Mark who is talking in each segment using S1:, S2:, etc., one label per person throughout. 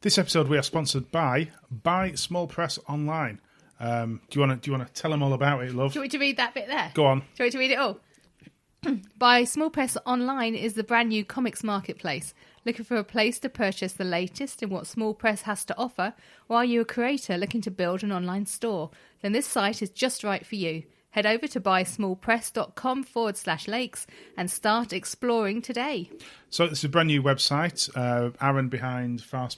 S1: This episode we are sponsored by Buy Small Press Online. Do you want to tell them all about it, love?
S2: Do you want me to read that bit there?
S1: Go on.
S2: Do you want me to read it all? Buy Small Press Online is the brand new comics marketplace. Looking for a place to purchase the latest in what small press has to offer? Or are you a creator looking to build an online store? Then this site is just right for you. Head over to buysmallpress.com/lakes and start exploring today.
S1: So it's a brand new website. Aaron behind Fair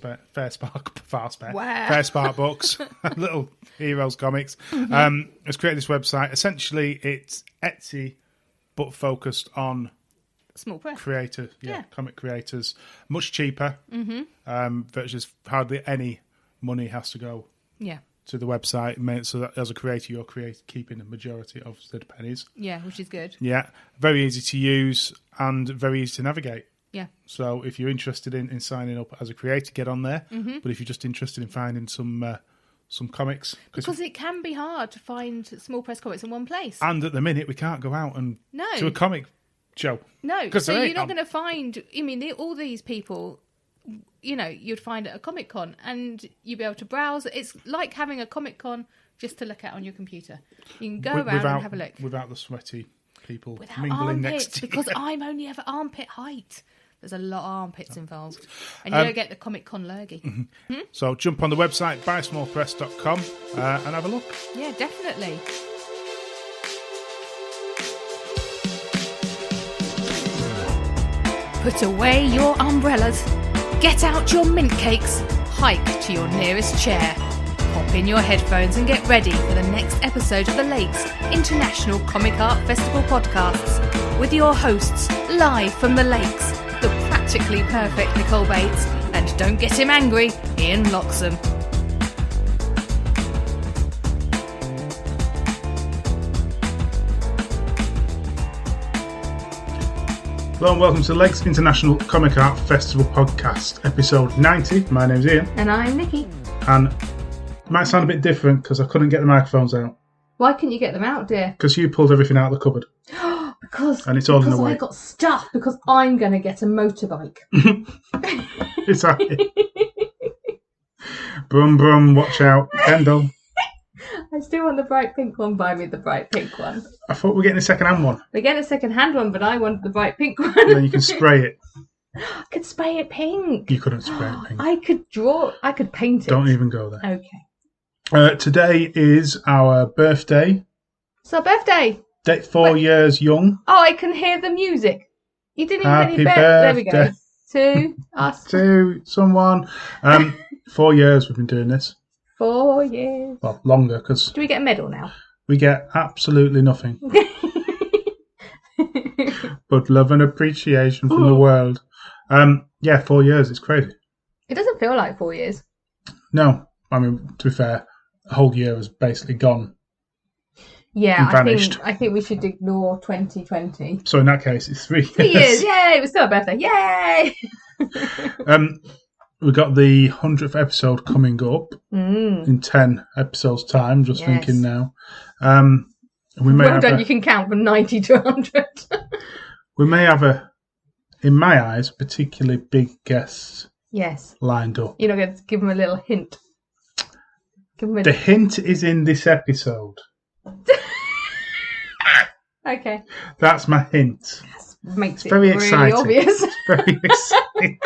S1: Spark Books, Little Heroes Comics, has created this website. Essentially, it's Etsy, but focused on
S2: small press
S1: comic creators. Much cheaper. There's hardly any money has to go.
S2: Yeah.
S1: To the website, so that as a creator, you're keeping the majority of the pennies.
S2: Yeah, which is good.
S1: Yeah, very easy to use and very easy to navigate.
S2: Yeah.
S1: So if you're interested in signing up as a creator, get on there. But if you're just interested in finding some comics,
S2: because it can be hard to find small press comics in one place.
S1: And at the minute, we can't go out and do a comic show.
S2: No, so you're not going to find. I mean, all these people. You know, you'd find at a Comic Con and you'd be able to browse. It's like having a Comic Con just to look at on your computer. You can go around and have a look.
S1: Without the sweaty people
S2: without
S1: mingling
S2: armpits,
S1: next to you.
S2: because I'm only ever armpit height. There's a lot of armpits involved. And you don't get the Comic Con lurgy.
S1: So jump on the website, buysmallpress.com, and have a look.
S2: Yeah, definitely. Put away your umbrellas. Get out your mint cakes, hike to your nearest chair, pop in your headphones and get ready for the next episode of the Lakes International Comic Art Festival podcasts with your hosts, live from the Lakes, the practically perfect Nicole Bates, and don't get him angry, Ian Loxham.
S1: Hello and welcome to the Lakes International Comic Art Festival podcast, episode 90. My name's Ian.
S2: And I'm Nikki.
S1: And it might sound a bit different because I couldn't get the microphones out.
S2: Why couldn't you get them out, dear?
S1: Because you pulled everything out of the cupboard. And it's all in the way.
S2: I got stuff because I'm going to get a motorbike.
S1: It's all right. Brum brum, watch out. Kendall.
S2: I still want the bright pink one. Buy me the bright pink one.
S1: I thought we were getting a second-hand one.
S2: We're getting a second-hand one, but I want the bright pink one.
S1: And then you can spray it.
S2: I could spray it pink.
S1: You couldn't spray it pink.
S2: I could paint it.
S1: Don't even go there.
S2: Okay.
S1: Today is our birthday.
S2: It's our birthday.
S1: 4 years young.
S2: Oh, I can hear the music. You didn't even
S1: Happy
S2: any There we go. To us.
S1: To someone. 4 years we've been doing this.
S2: 4 years.
S1: Well, longer, because...
S2: Do we get a medal now?
S1: We get absolutely nothing. But love and appreciation from the world. 4 years, it's crazy.
S2: It doesn't feel like 4 years.
S1: No. I mean, to be fair, a whole year has basically gone.
S2: Yeah,
S1: vanished.
S2: I think we should ignore 2020.
S1: So in that case, it's 3 years.
S2: 3 years, yay! It was still a birthday, yay!
S1: We've got the 100th episode coming up in 10 episodes' time, just thinking now. We may
S2: well done, you can count from 90 to 100.
S1: We may have in my eyes, particularly big guests lined up.
S2: You're not going to give them a little hint?
S1: The hint is in this episode.
S2: Okay.
S1: That's my hint.
S2: Makes it
S1: very
S2: really
S1: exciting.
S2: Obvious.
S1: It's very exciting.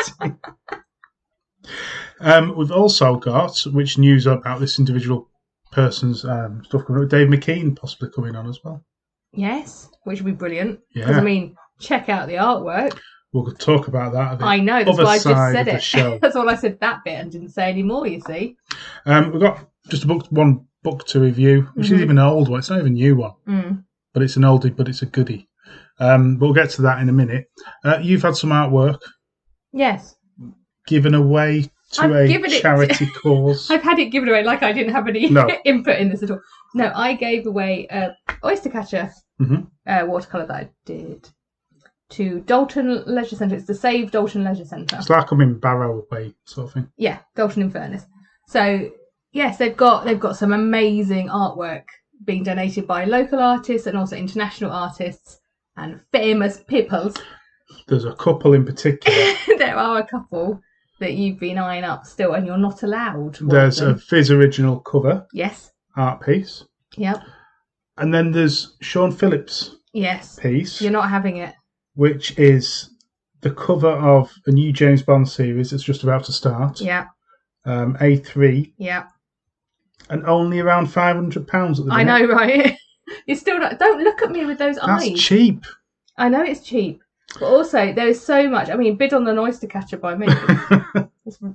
S1: We've also got, which news about this individual person's stuff coming up, Dave McKean possibly coming on as well.
S2: Yes, which would be brilliant.
S1: Yeah.
S2: Because, I mean, check out the artwork.
S1: We'll talk about that.
S2: I know, that's why I just said it.
S1: Show.
S2: That's why I said that bit and didn't say any more, you see.
S1: We've got just one book to review, which is even an old one. It's not even a new one. But it's an oldie, but it's a goodie. But we'll get to that in a minute. You've had some artwork.
S2: Yes.
S1: Given away to a charity cause.
S2: I've had it given away like I didn't have any input in this at all. No, I gave away Oyster Catcher watercolour that I did to Dalton Leisure Centre. It's the Save Dalton Leisure Centre.
S1: It's like I'm in Barrow Way sort of thing.
S2: Yeah, Dalton in Furness. So yes, they've got some amazing artwork being donated by local artists and also international artists and famous people.
S1: There's a couple in particular.
S2: There are a couple. that you've been eyeing up still, and you're not allowed.
S1: There's a Fizz original cover.
S2: Yes.
S1: Art piece.
S2: Yep.
S1: And then there's Sean Phillips' piece.
S2: You're not having it.
S1: Which is the cover of a new James Bond series that's just about to start.
S2: Yeah.
S1: A3.
S2: Yeah.
S1: And only around £500 at the minute.
S2: I know, right? You still don't look at me with those eyes.
S1: That's cheap.
S2: I know it's cheap. But also, there is so much. I mean, bid on an oyster catcher by me.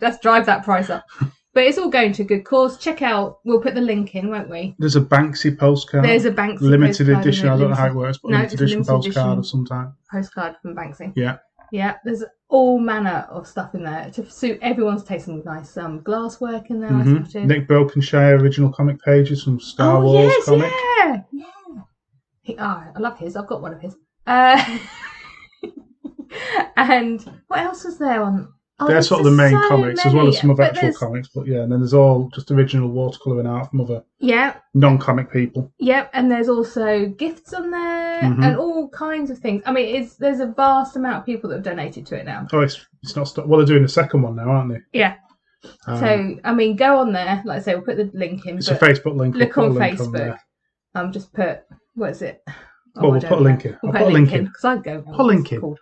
S2: Let's drive that price up. But it's all going to a good cause. Check out, we'll put the link in, won't we?
S1: There's a Banksy postcard.
S2: There's a Banksy
S1: limited
S2: postcard
S1: edition. I don't know how it works, but limited edition postcard of some type.
S2: Postcard from Banksy.
S1: Yeah.
S2: Yeah, there's all manner of stuff in there to suit everyone's taste. Some nice glass work in there. I spotted.
S1: Nick Brokenshire original comic pages from Star Wars comic.
S2: Yeah. I love his. I've got one of his. And what else was there on?
S1: They're sort of the main comics, as well as some of actual comics. But yeah, and then there's all just original watercolouring art from other non-comic people.
S2: Yep, and there's also gifts on there and all kinds of things. I mean, there's a vast amount of people that have donated to it now.
S1: Oh, it's not. Well, they're doing the second one now, aren't they?
S2: Yeah. So, I mean, go on there. Like I say, we'll put the link in.
S1: It's a Facebook link.
S2: Look on Facebook. Just put, what is it?
S1: We'll put a link in.
S2: We'll put a link in, because I'd go.
S1: Put a link in.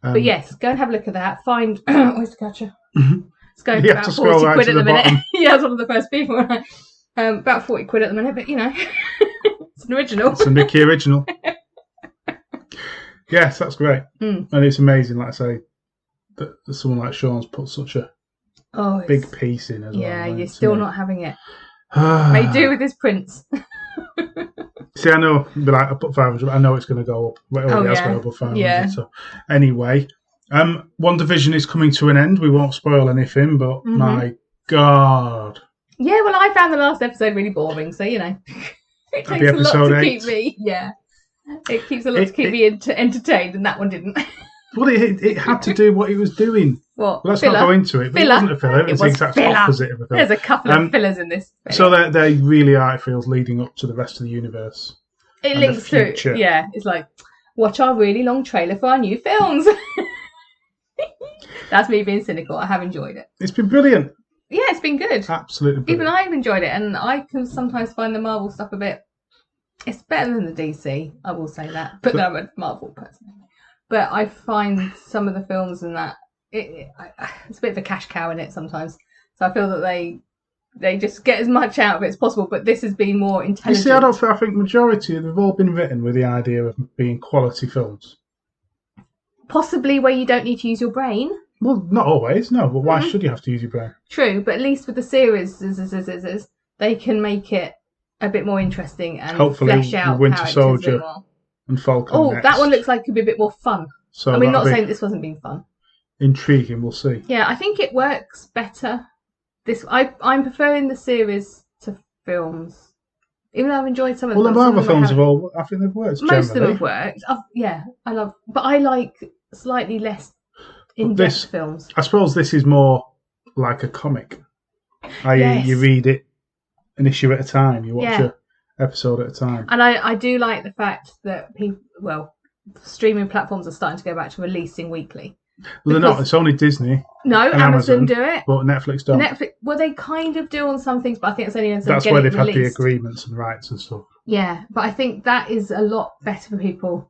S2: But yes, go and have a look at that. Find oyster catcher. It's going for about 40 quid at the minute. Yeah, I was one of the first people. About 40 quid at the minute, but you know, it's an original.
S1: It's a Mickey original. Yes, that's great. And it's amazing, like I say, that someone like Sean's put such a big piece in as well.
S2: Yeah, you're still not having it. May do with his prints.
S1: See, I know, I put 500. I know it's going to go up. Well, it already has gone above 500. Yeah. So, anyway, One Division is coming to an end. We won't spoil anything, but my God.
S2: Yeah, well, I found the last episode really boring, so you know, it takes a lot to keep me. Yeah, it keeps a lot to keep me entertained, and that one didn't.
S1: Well, it had to do what it was doing.
S2: What?
S1: Well, let's not go into it. But it wasn't a filler. It was the exact opposite of a filler.
S2: There's a couple of fillers in this.
S1: So they really are, it feels, leading up to the rest of the universe.
S2: It links to, yeah. It's like, watch our really long trailer for our new films. That's me being cynical. I have enjoyed it.
S1: It's been brilliant.
S2: Yeah, it's been good.
S1: Absolutely brilliant.
S2: Even I've enjoyed it, and I can sometimes find the Marvel stuff a bit. It's better than the DC, I will say that. But I'm a Marvel person. But I find some of the films and that it's a bit of a cash cow in it sometimes. So I feel that they just get as much out of it as possible. But this has been more intelligent.
S1: You see, I think majority they've all been written with the idea of being quality films.
S2: Possibly where you don't need to use your brain.
S1: Well, not always, no. But why should you have to use your brain?
S2: True, but at least with the series, they can make it a bit more interesting and
S1: hopefully
S2: flesh out
S1: Winter Soldier and Falcon.
S2: Oh, that one looks like it could be a bit more fun. So I mean, not saying this wasn't being fun.
S1: Intriguing, we'll see.
S2: Yeah, I think it works better. I'm preferring the series to films, even though I've enjoyed some of them.
S1: Well, the Marvel films have all. I think they've worked.
S2: Most of them have worked. But I like slightly less in-depth films.
S1: I suppose this is more like a comic. You read it an issue at a time. You watch a episode at a time.
S2: And I do like the fact that streaming platforms are starting to go back to releasing weekly.
S1: Well, they're not. It's only Disney.
S2: No, Amazon do it.
S1: But Netflix don't.
S2: Well, they kind of do on some things, but I think it's only as
S1: that's why they've had the agreements and rights and stuff.
S2: Yeah, but I think that is a lot better for people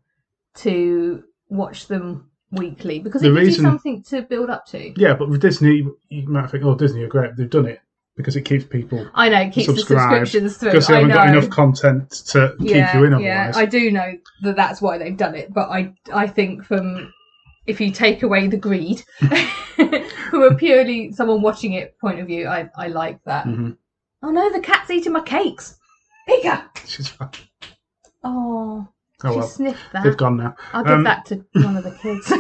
S2: to watch them weekly because it gives you something to build up to.
S1: Yeah, but with Disney, you might think, oh, Disney are great. They've done it because it keeps people.
S2: I know, it keeps the subscriptions through.
S1: Because they haven't got enough content to keep you in otherwise.
S2: Yeah, I do know that's why they've done it, but I think if you take away the greed, from a purely someone watching it point of view, I like that. Mm-hmm. Oh no, the cat's eating my cakes. Pika!
S1: She's fine.
S2: Oh, she sniffed that.
S1: They've gone now.
S2: I'll give that to one of the kids.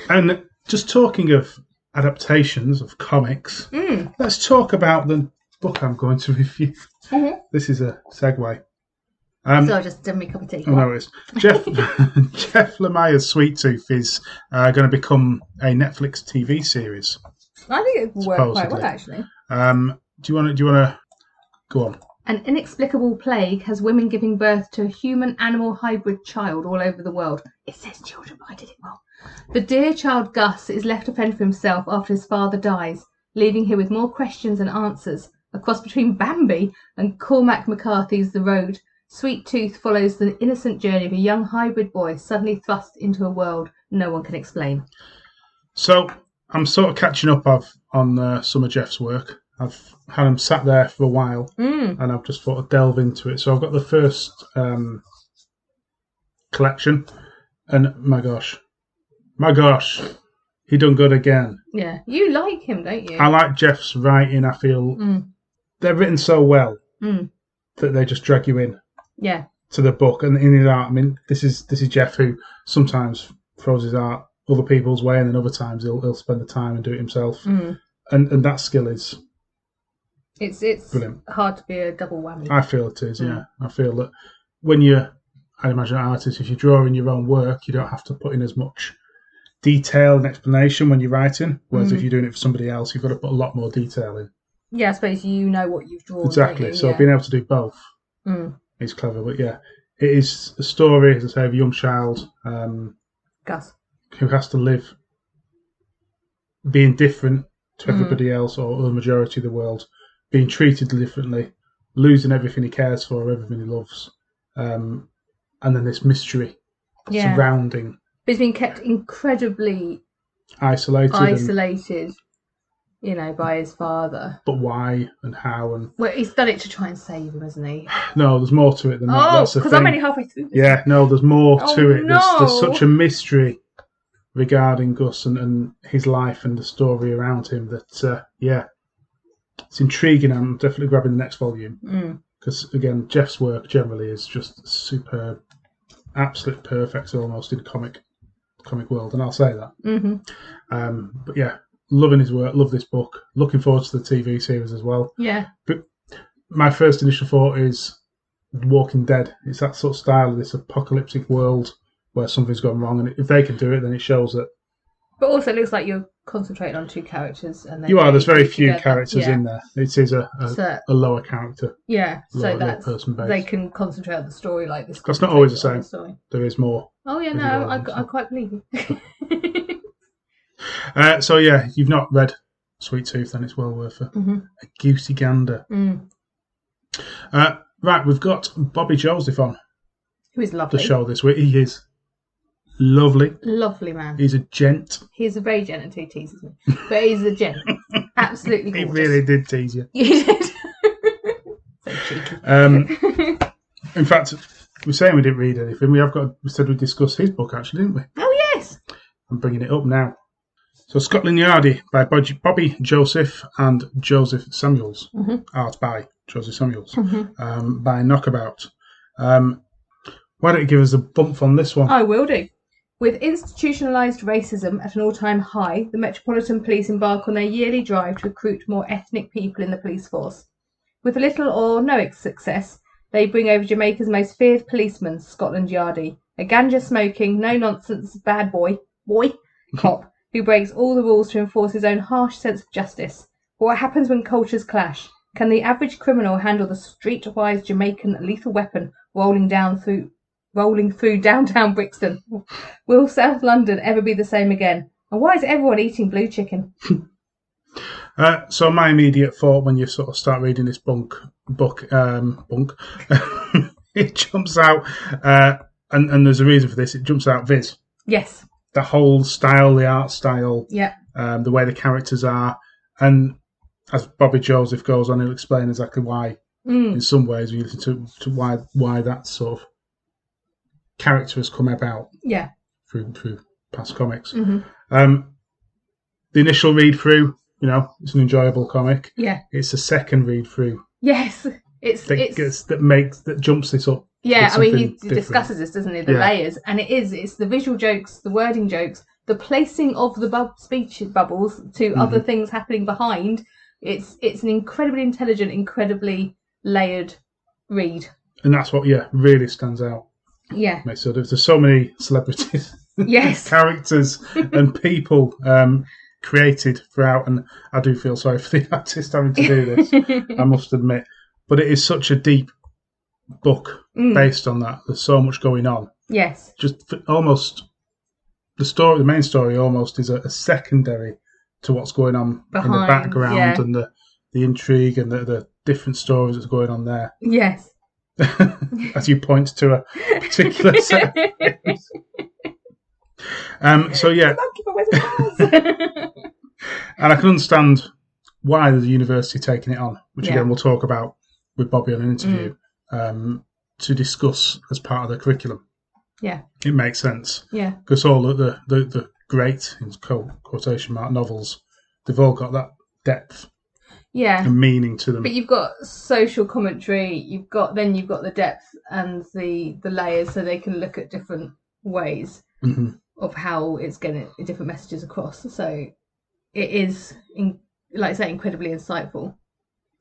S1: And just talking of adaptations of comics, let's talk about the book I'm going to review. Mm-hmm. This is a segue.
S2: So I just done me a cup of tea.
S1: Oh, no, it's Jeff Lemire's Sweet Tooth is going to become a Netflix TV series.
S2: I think it would work quite well, actually.
S1: Do you want to go on?
S2: An inexplicable plague has women giving birth to a human-animal hybrid child all over the world. It says children, but I did it wrong. The dear child Gus is left to fend for himself after his father dies, leaving him with more questions than answers. A cross between Bambi and Cormac McCarthy's The Road, Sweet Tooth follows the innocent journey of a young hybrid boy suddenly thrust into a world no one can explain.
S1: So I'm sort of catching up on some of Jeff's work. I've had him sat there for a while, and I've just thought I'd delve into it. So I've got the first collection, and my gosh, he done good again.
S2: Yeah, you like him, don't you?
S1: I like Jeff's writing. I feel they're written so well that they just drag you in.
S2: Yeah.
S1: To the book and in his art. I mean, this is Jeff who sometimes throws his art other people's way, and then other times he'll spend the time and do it himself. And that skill is.
S2: It's
S1: brilliant.
S2: Hard to be a double whammy.
S1: I feel it is, yeah. I feel that when I imagine an artist, if you're drawing your own work, you don't have to put in as much detail and explanation when you're writing. Whereas if you're doing it for somebody else, you've got to put a lot more detail in.
S2: Yeah, I suppose you know what you've drawn.
S1: Exactly. So being able to do both is clever. But yeah, it is a story, as I say, of a young child
S2: Gus,
S1: who has to live being different to everybody else or the majority of the world, being treated differently, losing everything he cares for, everything he loves, and then this mystery surrounding.
S2: But he's been kept incredibly
S1: isolated,
S2: by his father.
S1: But why and how and...
S2: Well, he's done it to try and save him, hasn't he?
S1: No, there's more to it than that.
S2: Oh, because I'm only halfway through this.
S1: Yeah, no, there's more to it.
S2: No.
S1: There's such a mystery regarding Gus and his life and the story around him that, it's intriguing. I'm definitely grabbing the next volume. Because, again, Jeff's work generally is just superb. Absolute perfect almost in the comic world, and I'll say that. But yeah, loving his work, love this book, looking forward to the TV series as well.
S2: Yeah.
S1: But my first initial thought is Walking Dead. It's that sort of style of this apocalyptic world where something's gone wrong, and if they can do it, then it shows that.
S2: But also, it looks like you're concentrating on two characters, and
S1: there's very few characters in there. It is a lower character.
S2: Yeah, so that's
S1: person base.
S2: They can concentrate on the story like this.
S1: That's not always the same. There is more.
S2: Oh yeah, no, I quite believe you.
S1: So yeah, you've not read Sweet Tooth, then it's well worth a goosey gander. Right, we've got Bobby Joseph on.
S2: Who is lovely.
S1: The show this week. He is lovely.
S2: Lovely man.
S1: He's a gent.
S2: He's a very gent until he teases me. But he's a gent. Absolutely gorgeous.
S1: He really did tease you.
S2: You did. So cheeky.
S1: In fact, we're saying we didn't read anything. We said we'd discuss his book, actually, didn't we?
S2: Oh, yes. I'm
S1: bringing it up now. So, Scotland Yardie by Bobby Joseph and Joseph Samuels. Art by Joseph Samuels. By Knockabout. Why don't you give us a bump on this one?
S2: I will do. With institutionalised racism at an all-time high, the Metropolitan Police embark on their yearly drive to recruit more ethnic people in the police force. With little or no success, they bring over Jamaica's most feared policeman, Scotland Yardie, a ganja-smoking, no-nonsense bad boy cop who breaks all the rules to enforce his own harsh sense of justice. But what happens when cultures clash? Can the average criminal handle the streetwise Jamaican lethal weapon rolling through downtown Brixton? Will South London ever be the same again? And why is everyone eating blue chicken?
S1: So my immediate thought when you sort of start reading this book, it jumps out, and there's a reason for this. It jumps out Viz.
S2: Yes.
S1: The whole style, the art style,
S2: yeah,
S1: the way the characters are, and as Bobby Joseph goes on, he'll explain exactly why. In some ways, when you listen to why that sort of character has come about.
S2: Yeah.
S1: Through past comics. The initial read through, it's an enjoyable comic.
S2: Yeah.
S1: It's the second read through.
S2: Yes.
S1: That jumps this up.
S2: Yeah, I mean, he discusses this, doesn't he? The layers. And it's the visual jokes, the wording jokes, the placing of the speech bubbles to other things happening behind. It's an incredibly intelligent, incredibly layered read. And
S1: that's what, really stands out.
S2: Yeah.
S1: So there's so many celebrities,
S2: yes,
S1: characters and people created throughout, and I do feel sorry for the artist having to do this, I must admit. But it is such a deep book based on that. There's so much going on.
S2: Yes.
S1: Just almost the main story almost is a secondary to what's going on in the background and the intrigue and the different stories that's going on there.
S2: Yes.
S1: As you point to a particular set of things. So yeah. And I can understand why the university taking it on, which again we'll talk about with Bobby on an interview, to discuss as part of the curriculum.
S2: Yeah.
S1: It makes sense.
S2: Yeah.
S1: Because all the great, in quotation mark, novels, they've all got that depth and meaning to them.
S2: But you've got social commentary, you've got the depth and the layers, so they can look at different ways of how it's getting different messages across. So it is, like I say, incredibly insightful.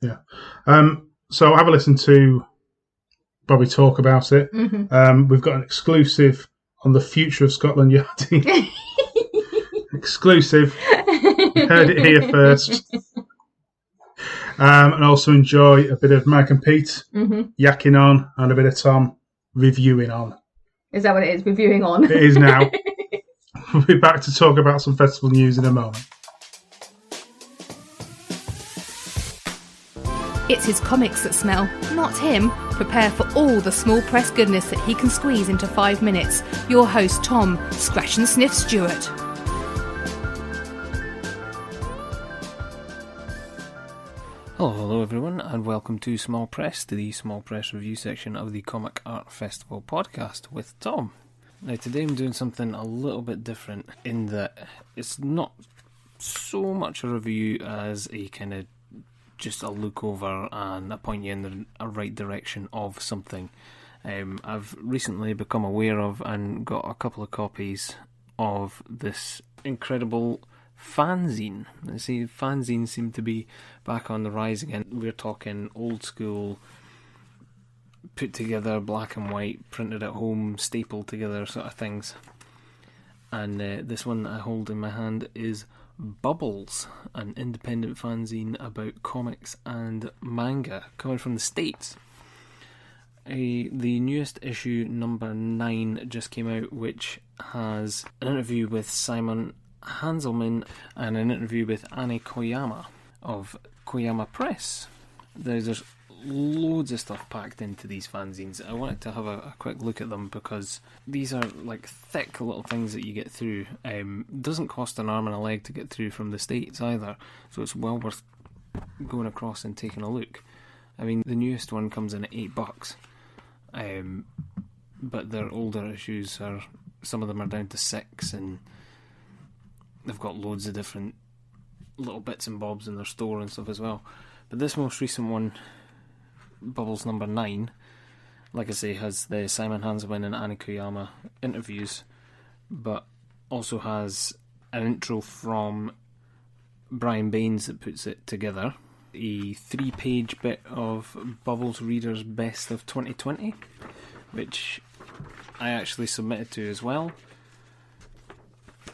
S2: Yeah.
S1: So have a listen to Bobby talk about it. We've got an exclusive on the future of Scotland Yardie. Exclusive. You heard it here first. And also enjoy a bit of Mike and Pete yakking on and a bit of Tom reviewing on.
S2: Is that what it is? Reviewing on?
S1: It is now. We'll be back to talk about some festival news in a moment.
S2: It's his comics that smell, not him. Prepare for all the small press goodness that he can squeeze into 5 minutes. Your host, Tom, Scratch and Sniff Stewart.
S3: Hello everyone, and welcome to Small Press, to the Small Press review section of the Comic Art Festival podcast with Tom. Now today I'm doing something a little bit different in that it's not so much a review as a kind of just a look over and a point you in the right direction of something. I've recently become aware of and got a couple of copies of this incredible fanzine. I see fanzines seem to be back on the rise again. We're talking old school, put together, black and white, printed at home, stapled together sort of things. And this one that I hold in my hand is Bubbles, an independent fanzine about comics and manga, coming from the States. The newest issue, number 9, just came out, which has an interview with Simon Hanselman and an interview with Annie Koyama of Koyama Press. There's loads of stuff packed into these fanzines. I wanted to have a quick look at them because these are like thick little things that you get through. Doesn't cost an arm and a leg to get through from the States either, so it's well worth going across and taking a look. I mean, the newest one comes in at $8, but their older issues are, some of them are down to $6, and they've got loads of different little bits and bobs in their store and stuff as well. But this most recent one, Bubbles number 9, like I say, has the Simon Hanselman and Annie Koyama interviews, but also has an intro from Brian Baines that puts it together, a 3-page bit of Bubbles Reader's Best of 2020, which I actually submitted to as well,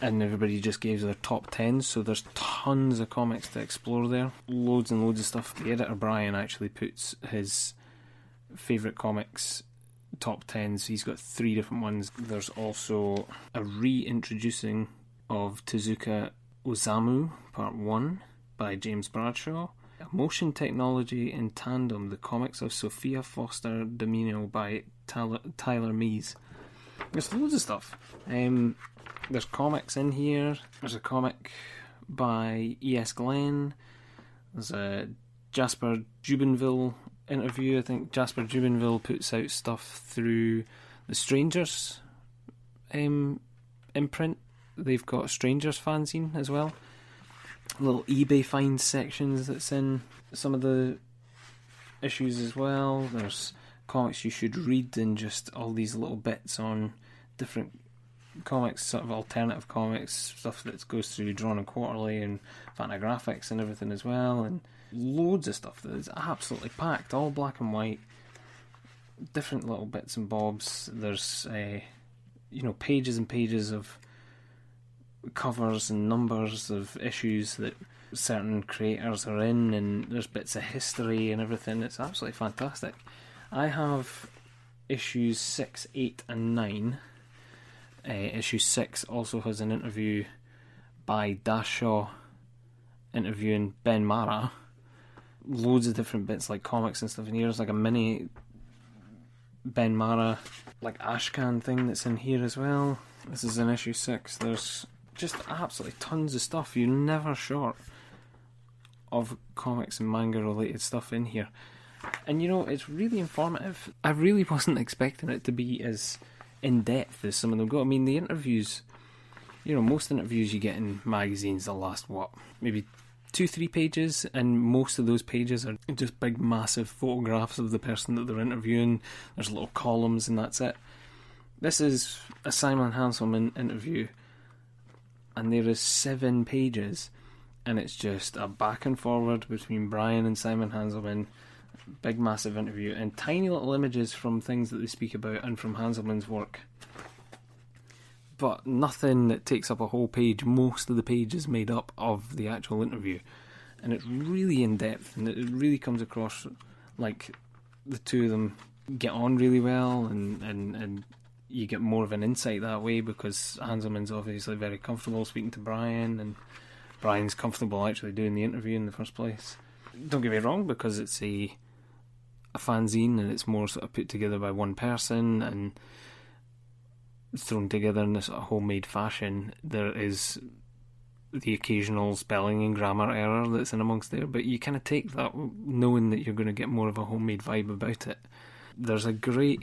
S3: and everybody just gave their top 10s, so there's tons of comics to explore there, loads and loads of stuff. The editor Brian actually puts his favourite comics top 10s. He's got 3 different ones. There's also a reintroducing of Tezuka Osamu Part 1 by James Bradshaw, Motion Technology in Tandem, the comics of Sophia Foster Domino by Tyler Mees. There's loads of stuff. There's comics in here. There's a comic by E.S. Glenn. There's a Jasper Jubinville interview. I think Jasper Jubinville puts out stuff through the Strangers imprint. They've got a Strangers fanzine as well. Little eBay finds sections that's in some of the issues as well. There's comics you should read and just all these little bits on different comics, sort of alternative comics, stuff that goes through Drawn and Quarterly and Fantagraphics and everything as well, and loads of stuff that is absolutely packed, all black and white, different little bits and bobs. There's pages and pages of covers and numbers of issues that certain creators are in, and there's bits of history and everything. It's absolutely fantastic. I have issues 6, 8 and 9. Issue 6 also has an interview by Dashaw interviewing Ben Mara. Loads of different bits like comics and stuff in here. There's like a mini Ben Mara like Ashcan thing that's in here as well. This is in issue 6. There's just absolutely tons of stuff. You're never short of comics and manga related stuff in here. And you know, it's really informative. I really wasn't expecting it to be as in depth as some of them go. I mean, the interviews, you know, most interviews you get in magazines that last, what, maybe 2-3 pages, and most of those pages are just big massive photographs of the person that they're interviewing. There's little columns and that's it. This is a Simon Hanson interview, and there is 7 pages, and it's just a back and forward between Brian and Simon Hanselman. Big massive interview, and tiny little images from things that they speak about and from Hanselman's work, but nothing that takes up a whole page. Most of the page is made up of the actual interview, and it's really in depth, and it really comes across like the two of them get on really well, and you get more of an insight that way, because Hanselman's obviously very comfortable speaking to Brian, and Brian's comfortable actually doing the interview in the first place. Don't get me wrong, because it's a fanzine and it's more sort of put together by one person and thrown together in this sort of homemade fashion, there is the occasional spelling and grammar error that's in amongst there, but you kind of take that knowing that you're going to get more of a homemade vibe about it. There's a great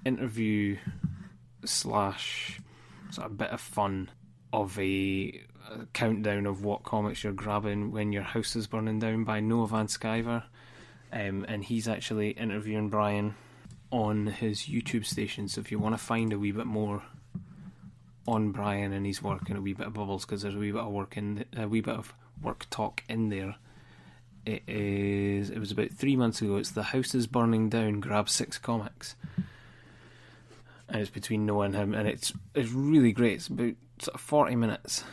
S3: interview / sort of bit of fun of a countdown of what comics you're grabbing when your house is burning down by Noah Van Sciver, and he's actually interviewing Brian on his YouTube station. So if you want to find a wee bit more on Brian and his work and a wee bit of Bubbles, because there's a wee bit of work talk in there. It was about 3 months ago. It's The House is Burning Down, grab 6 comics, and it's between Noah and him, and it's really great. It's about sort of 40 minutes,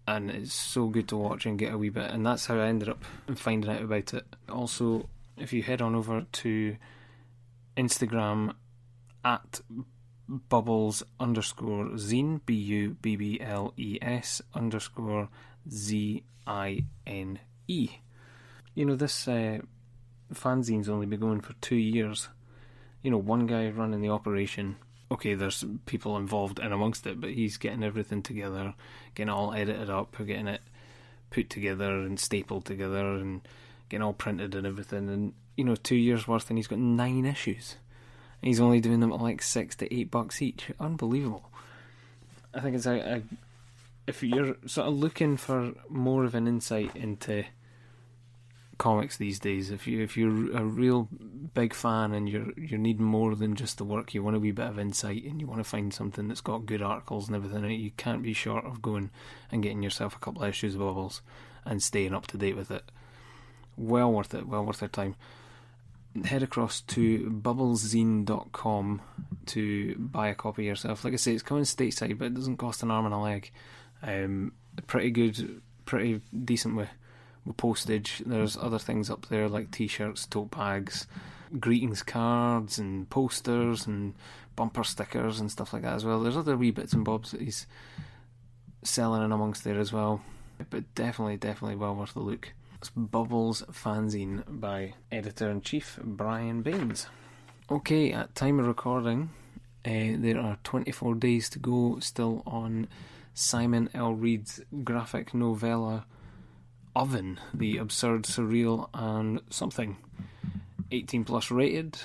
S3: and it's so good to watch and get a wee bit, and that's how I ended up finding out about it. Also, if you head on over to Instagram at Bubbles_Zean, BUBBLES_ZINE. You know, this fanzine's only been going for 2 years. You know, one guy running the operation. Okay, there's people involved in amongst it, but he's getting everything together, getting it all edited up, getting it put together and stapled together, and getting all printed and everything. And, you know, 2 years worth, and he's got 9 issues. And he's only doing them at like $6 to $8 each. Unbelievable. I think it's if you're sort of looking for more of an insight into comics these days, if you're a real big fan and you're needing more than just the work, you want a wee bit of insight and you want to find something that's got good articles and everything in it, you can't be short of going and getting yourself a couple of issues of Bubbles and staying up to date with it. Well worth it, well worth your time. Head across to bubbleszine.com to buy a copy yourself. Like I say, it's coming stateside, but it doesn't cost an arm and a leg. Pretty good, pretty decent with postage. There's other things up there like t-shirts, tote bags, greetings cards and posters and bumper stickers and stuff like that as well. There's other wee bits and bobs that he's selling in amongst there as well, but definitely well worth the look. It's Bubbles Fanzine by Editor-in-Chief Brian Baines. Okay, at time of recording, there are 24 days to go still on Simon L. Reed's graphic novella Oven, the absurd, surreal and something. 18 plus rated.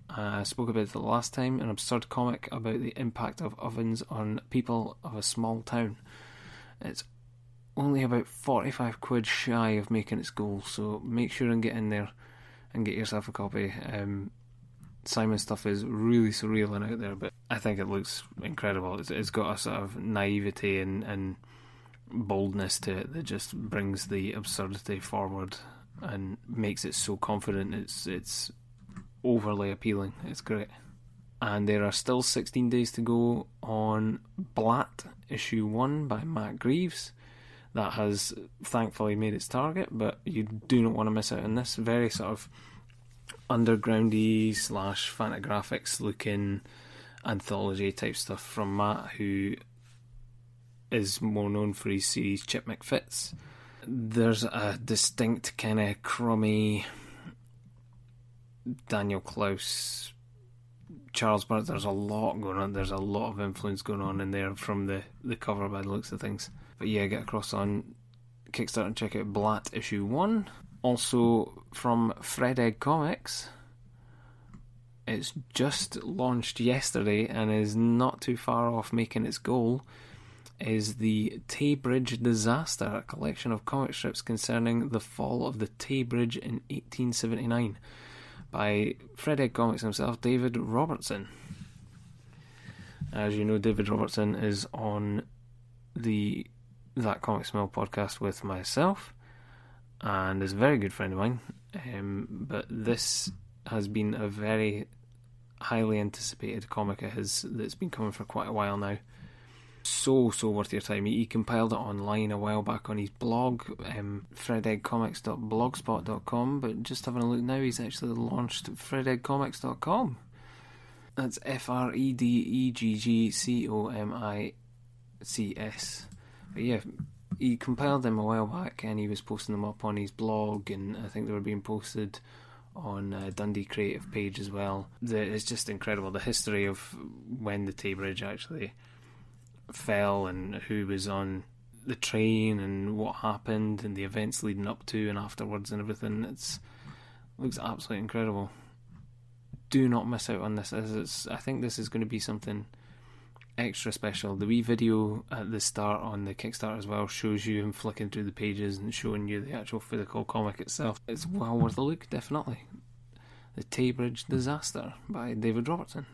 S3: I spoke about it the last time, an absurd comic about the impact of ovens on people of a small town. It's only about 45 quid shy of making its goal, so make sure and get in there and get yourself a copy. Simon's stuff is really surreal and out there, but I think it looks incredible. It's got a sort of naivety and boldness to it that just brings the absurdity forward and makes it so confident. It's overly appealing. It's great. And there are still 16 days to go on Blatt issue 1 by Matt Greaves. That has thankfully made its target, but you do not want to miss out on this very sort of undergroundy / Fantagraphics looking anthology type stuff from Matt, who is more known for his series Chip McFits. There's a distinct kind of crummy Daniel Klaus, Charles Burns. There's a lot going on. There's a lot of influence going on in there from the cover by the looks of things. But yeah, get across on Kickstarter and check out Blatt issue 1. Also from Fred Egg Comics, it's just launched yesterday and is not too far off making its goal, is the Tay Bridge Disaster, a collection of comic strips concerning the fall of the Tay Bridge in 1879 by Fred Egg Comics himself, David Robertson. As you know, David Robertson is on the That Comic Smell podcast with myself and is a very good friend of mine, but this has been a very highly anticipated comic of his that's been coming for quite a while now. So worth your time. He compiled it online a while back on his blog, fredeggcomics.blogspot.com, but just having a look now, he's actually launched fredeggcomics.com. That's FREDEGGCOMICS. But yeah, he compiled them a while back and he was posting them up on his blog, and I think they were being posted on Dundee Creative page as well. It's just incredible, the history of when the Tay Bridge actually fell and who was on the train and what happened and the events leading up to and afterwards and everything. It looks absolutely incredible. Do not miss out on this. I think this is going to be something extra special. The wee video at the start on the Kickstarter as well shows you him flicking through the pages and showing you the actual physical comic itself. It's well worth a look, definitely. The Tay Bridge Disaster by David Robertson.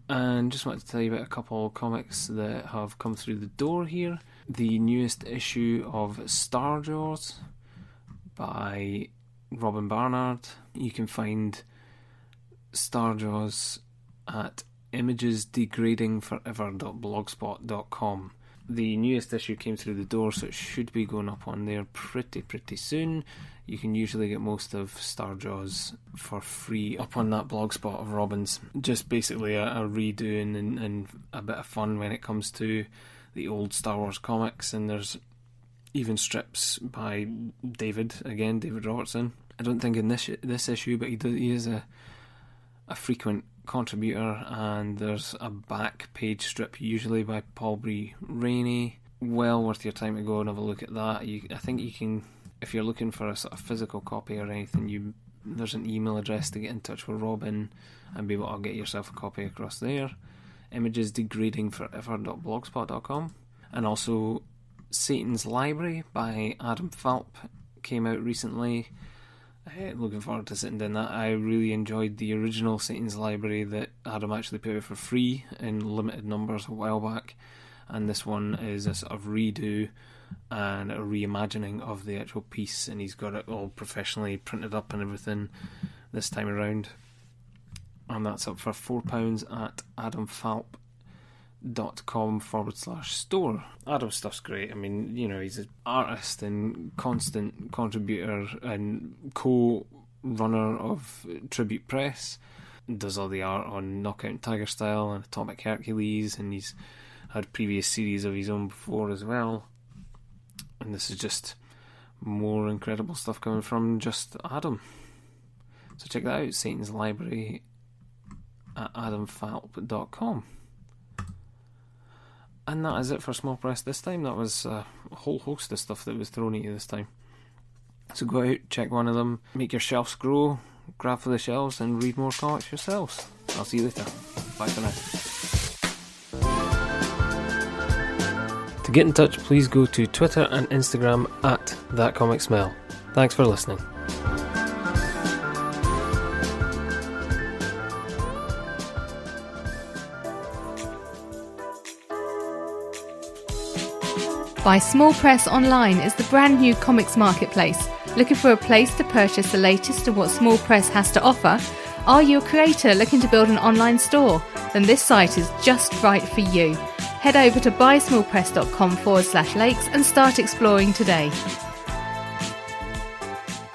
S3: And just wanted to tell you about a couple of comics that have come through the door here. The newest issue of Starjaws by Robin Barnard. You can find Starjaws at imagesdegradingforever.blogspot.com. The newest issue came through the door, so it should be going up on there pretty soon. You can usually get most of Starjaws for free up on that blogspot of Robin's. Just basically a redoing and a bit of fun when it comes to the old Star Wars comics, and there's even strips by David Robertson. I don't think in this issue, but he is a frequent contributor, and there's a back page strip usually by Paul B. Rainey. Well worth your time to go and have a look at that. I think you can, if you're looking for a sort of physical copy or anything, there's an email address to get in touch with Robin and be able to get yourself a copy across there. imagesdegradingforever.blogspot.com. And also Satan's Library by Adam Falp came out recently. Looking forward to sitting down that. I really enjoyed the original Satan's Library that Adam actually put out for free in limited numbers a while back, and this one is a sort of redo and a reimagining of the actual piece, and he's got it all professionally printed up and everything this time around, and that's up for £4 at adamfalp.com/store. Adam's stuff's great. I mean, you know, he's an artist and constant contributor and co-runner of Tribute Press. Does all the art on Knockout Tiger Style and Atomic Hercules, and he's had previous series of his own before as well. And this is just more incredible stuff coming from just Adam. So check that out, Satan's Library at adamfalp.com. And that is it for Small Press this time. That was a whole host of stuff that was thrown at you this time. So go out, check one of them, make your shelves grow, grab for the shelves and read more comics yourselves. I'll see you later. Bye for now. To get in touch, please go to Twitter and Instagram at ThatComicSmell. Thanks for listening.
S2: Buy Small Press Online is the brand new comics marketplace. Looking for a place to purchase the latest of what Small Press has to offer? Are you a creator looking to build an online store? Then this site is just right for you. Head over to buysmallpress.com/lakes and start exploring today.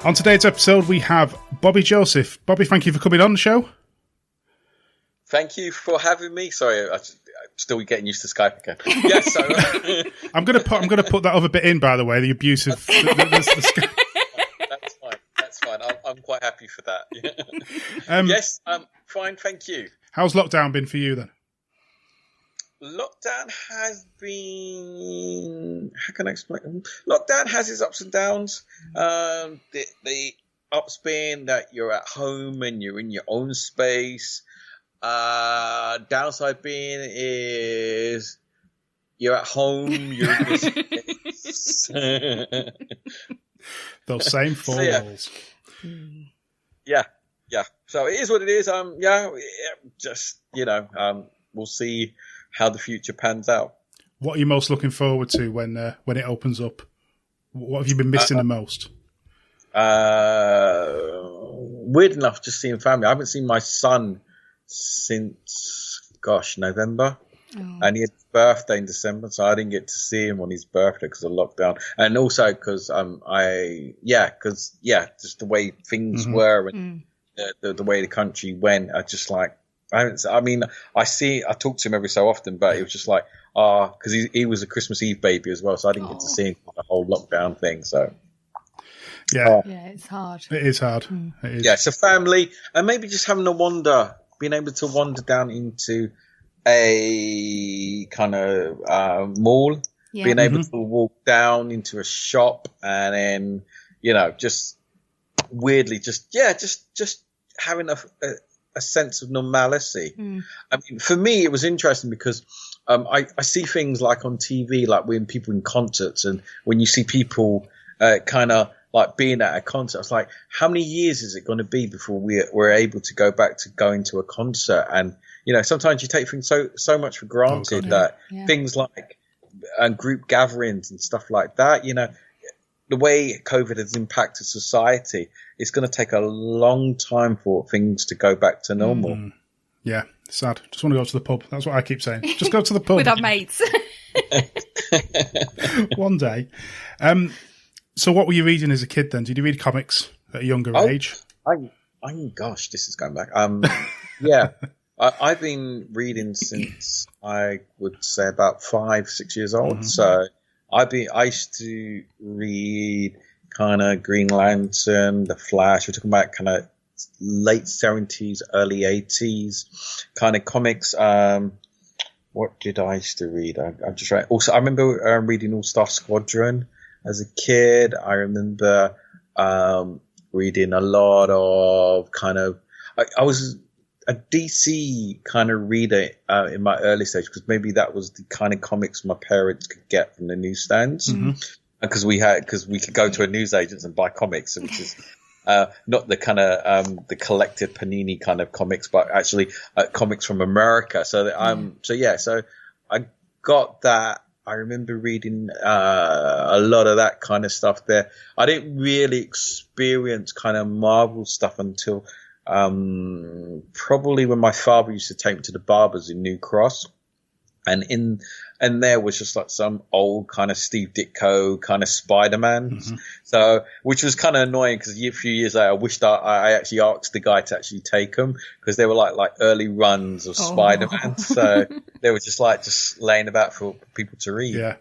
S1: On today's episode, we have Bobby Joseph. Bobby, thank you for coming on the show.
S4: thank you for having me. Sorry, I'm still getting used to Skype again. Yes, so
S1: I'm gonna put that other bit in. By the way, the abusive.
S4: That's fine. I'm quite happy for that. Yes, fine. Thank you.
S1: How's lockdown been for you then?
S4: Lockdown has been. How can I explain? Lockdown has its ups and downs. The ups being that you're at home and you're in your own space. Downside being is you're at home. You're in your space.
S1: Those same four walls.
S4: Yeah. So it is what it is. Just we'll see how the future pans out.
S1: What are you most looking forward to when it opens up? What have you been missing the most?
S4: Weird enough, just seeing family. I haven't seen my son since November, and he had his birthday in December, so I didn't get to see him on his birthday because of lockdown, and also because just the way things were and the way the country went. I just like. I talk to him every so often, but it was just like, because he was a Christmas Eve baby as well, so I didn't get to see him for the whole lockdown thing. So,
S2: yeah, it's hard.
S1: It is hard. It is.
S4: Yeah, so family, and maybe just having being able to wander down into a kind of mall, being able to walk down into a shop, and then just weirdly, just having a sense of normalcy. I mean, for me, it was interesting because I see things like on TV, like when people in concerts, and when you see people kind of like being at a concert, it's like, how many years is it going to be before we're able to go back to going to a concert? And sometimes you take things so much for granted that things like group gatherings and stuff like that, the way COVID has impacted society, it's going to take a long time for things to go back to normal.
S1: Yeah, sad. Just want to go to the pub. That's what I keep saying. Just go to the pub.
S2: With our mates.
S1: One day. So what were you reading as a kid then? Did you read comics at a younger age?
S4: Gosh, this is going back. Yeah. I've been reading since I would say about 5-6 years old. So I used to read kind of Green Lantern, The Flash. We're talking about kind of late 70s, early 80s kind of comics. What did I used to read? I'm just right. Also, I remember reading All Star Squadron as a kid. I remember reading a lot of kind of. I was a DC kind of reader in my early stage, because maybe that was the kind of comics my parents could get from the newsstands, because we could go to a newsagents and buy comics, which is not the kind of the collected Panini kind of comics, but actually comics from America. So so I got that. I remember reading a lot of that kind of stuff there. I didn't really experience kind of Marvel stuff until probably when my father used to take me to the barbers in New Cross, and there was just like some old kind of Steve Ditko kind of Spider-Man. So, which was kind of annoying, because a few years later I wished I actually asked the guy to actually take them, because they were like early runs of Spider-Man. So they were just laying about for people to read.
S1: Yeah.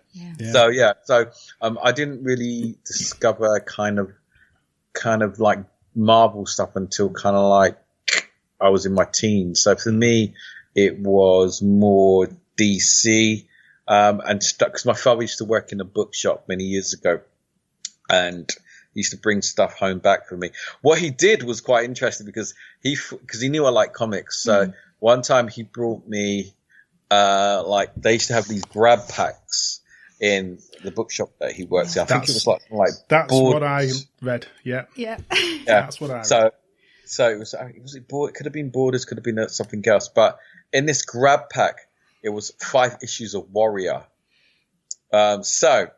S4: So I didn't really discover kind of like Marvel stuff until kind of like I was in my teens. So for me, it was more DC, and stuff, because my father used to work in a bookshop many years ago, and he used to bring stuff home back for me. What he did was quite interesting, because he knew I liked comics. So one time he brought me like, they used to have these grab packs in the bookshop that he works in. I think it was like
S1: that's
S4: Borders.
S1: what I read. Yeah. That's what I read.
S4: So it was it could have been Borders, could have been something else, but in this grab pack, it was 5 issues of Warrior. So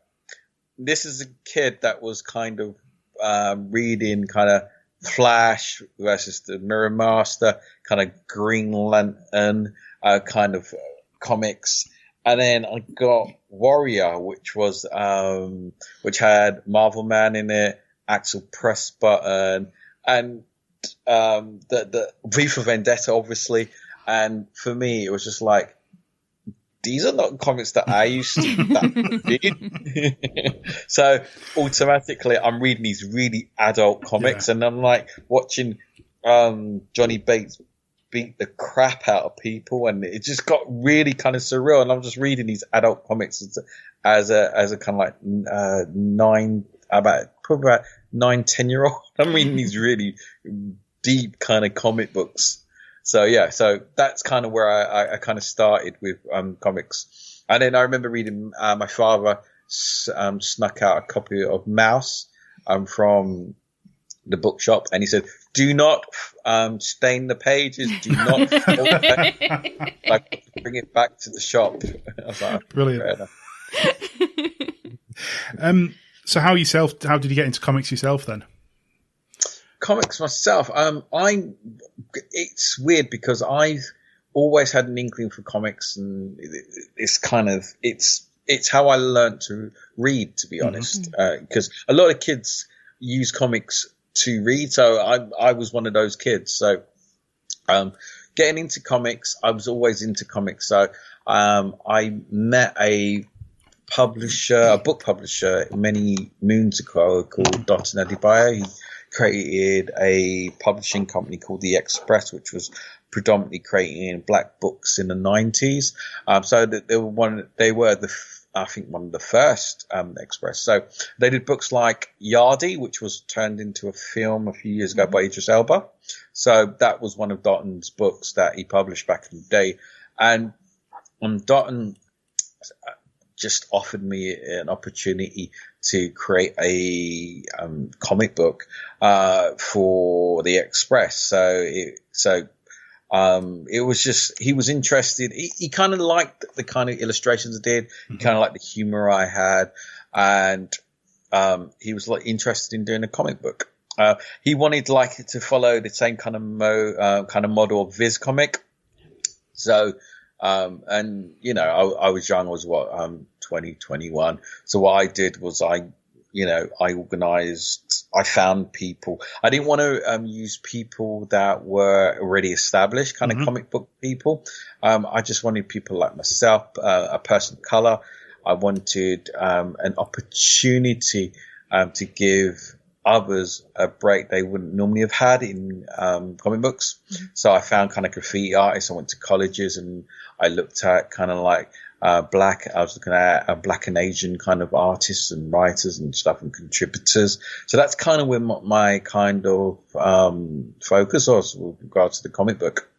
S4: this is a kid that was kind of reading kind of Flash versus the Mirror Master, kind of Green Lantern kind of comics. And then I got Warrior, which had Marvel Man in it, Axel Press Button, and the V for Vendetta, obviously. And for me, it was just like, these are not comics that I used to read. So automatically, I'm reading these really adult comics, and I'm like watching Johnny Bates beat the crap out of people, and it just got really kind of surreal. And I'm just reading these adult comics as a kind of like probably about 9-10-year-old. I'm reading these really deep kind of comic books. So yeah, so that's kind of where I kind of started with comics. And then I remember reading, my father snuck out a copy of Mouse from the bookshop, and he said, "Do not stain the pages. Do not like bring it back to the shop." I was like,
S1: brilliant. So how did you get into comics yourself then?
S4: Comics myself, it's weird because I've always had an inkling for comics, and it's how I learned to read, to be honest, because a lot of kids use comics to read, so I was one of those kids. So getting into comics, I was always into comics. So I met a book publisher many moons ago called Dotun Adebayo. He created a publishing company called The Express, which was predominantly creating black books in the 90s. So that they were I think one of the first Express. So they did books like Yardie, which was turned into a film a few years ago by Idris Elba. So that was one of Dotun's books that he published back in the day. And Dotun just offered me an opportunity to create a comic book for the Express. So it was just, he was interested. He kind of liked the kind of illustrations I did. He kind of liked the humor I had, and he was like interested in doing a comic book. He wanted to follow the same kind of model of Viz comic. So. And I was young. I was 20, 21. So what I did was I organized, I found people. I didn't want to use people that were already established, kind of comic book people. I just wanted people like myself, a person of color. I wanted an opportunity to give others a break they wouldn't normally have had in comic books. So I found kind of graffiti artists. I went to colleges and I looked at kind of like I was looking at black and Asian kind of artists and writers and stuff and contributors. So that's kind of where my kind of focus was with regards to the comic book.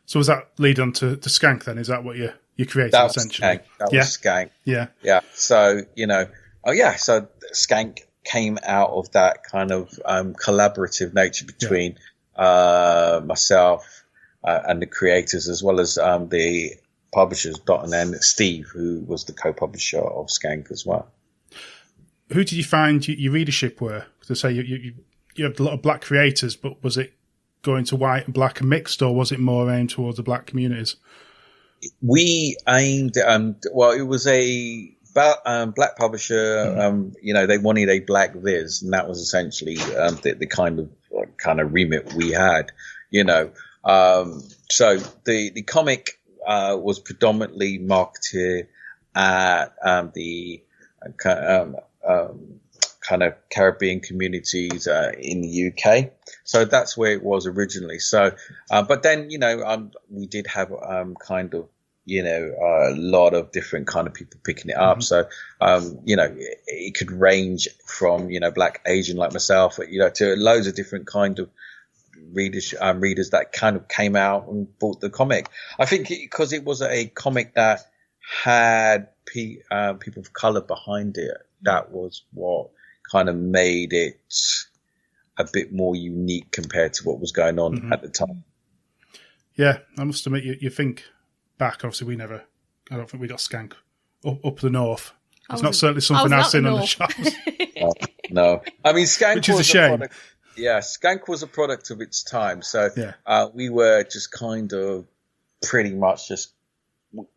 S1: So was that lead on to Skank then? Is that what you created
S4: that
S1: essentially?
S4: Skank. That was Skank.
S1: Yeah.
S4: Yeah. So, so Skank came out of that kind of collaborative nature between myself and the creators, as well as the publishers, Dotun and Steve, who was the co-publisher of Skank as well.
S1: Who did you find your readership were? Because I say you had a lot of black creators, but was it going to white and black and mixed, or was it more aimed towards the black communities? We
S4: aimed, it was a black publisher. They wanted a black Viz, and that was essentially the kind of remit we had. So the comic was predominantly marketed at the kind of Caribbean communities in the UK. So that's where it was originally. So, but then we did have kind of a lot of different kind of people picking it up. So it could range from black, Asian like myself, to loads of different kind of readers that kind of came out and bought the comic. I think because it was a comic that had people of color behind it, that was what kind of made it a bit more unique compared to what was going on at the time.
S1: Yeah, I must admit, you think back, obviously I don't think we got Skank up the north. It's not certainly something I've seen on the shops.
S4: No. I mean, Skank
S1: Which is a shame.
S4: Product. Yeah, Skank was a product of its time. So we were just kind of pretty much just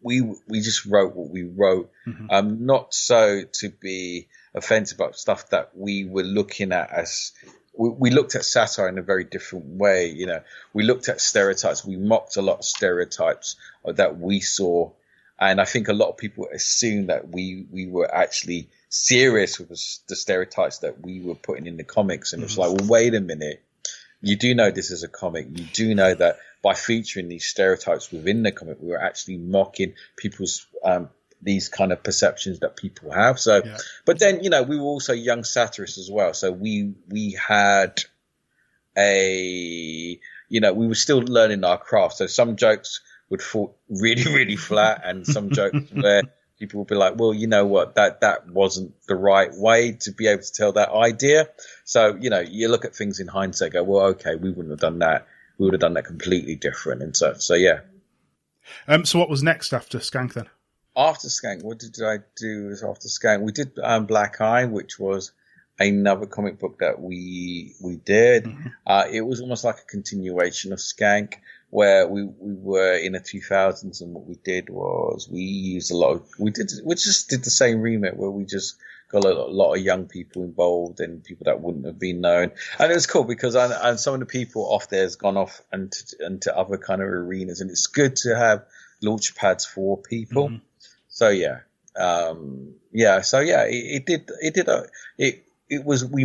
S4: we just wrote what we wrote. Not so to be offensive about stuff that we were looking at as we looked at satire in a very different way. You know, we looked at stereotypes. We mocked a lot of stereotypes that we saw. And I think a lot of people assumed that we were actually serious with the stereotypes that we were putting in the comics. And it's like, well, wait a minute. You do know this is a comic. You do know that by featuring these stereotypes within the comic, we were actually mocking people's these kind of perceptions that people have. So, but then, you know, we were also young satirists as well. So we had we were still learning our craft. So some jokes would fall really, really flat, and some jokes where people would be like, well, you know what, that wasn't the right way to be able to tell that idea. So, you know, you look at things in hindsight, go, well, okay, we wouldn't have done that. We would have done that completely different and such. So, yeah.
S1: So what was next after Skank then?
S4: After Skank, what did I do after Skank? We did Black Eye, which was another comic book that we did. It was almost like a continuation of Skank, where we were in the 2000s, and what we did was we used we just did the same remit where we just got a lot of young people involved and people that wouldn't have been known. And it was cool because and some of the people off there has gone off into other kind of arenas, and it's good to have launch pads for people. So we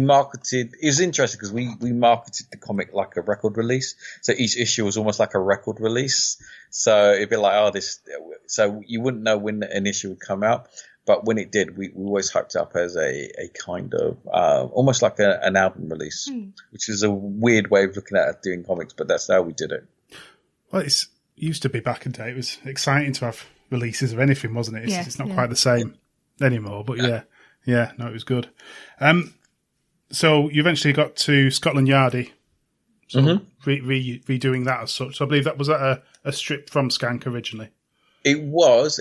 S4: marketed, it was interesting because we marketed the comic like a record release. So each issue was almost like a record release. So it'd be like, so you wouldn't know when an issue would come out. But when it did, we always hyped it up as a kind of, almost like an album release, which is a weird way of looking at doing comics, but that's how we did it.
S1: Well, it used to be back in the day. It was exciting to have releases of anything, wasn't it? It's not quite the same anymore, but no, it was good. So you eventually got to Scotland Yardie, redoing that as such. So I believe that was a strip from Skank originally.
S4: It was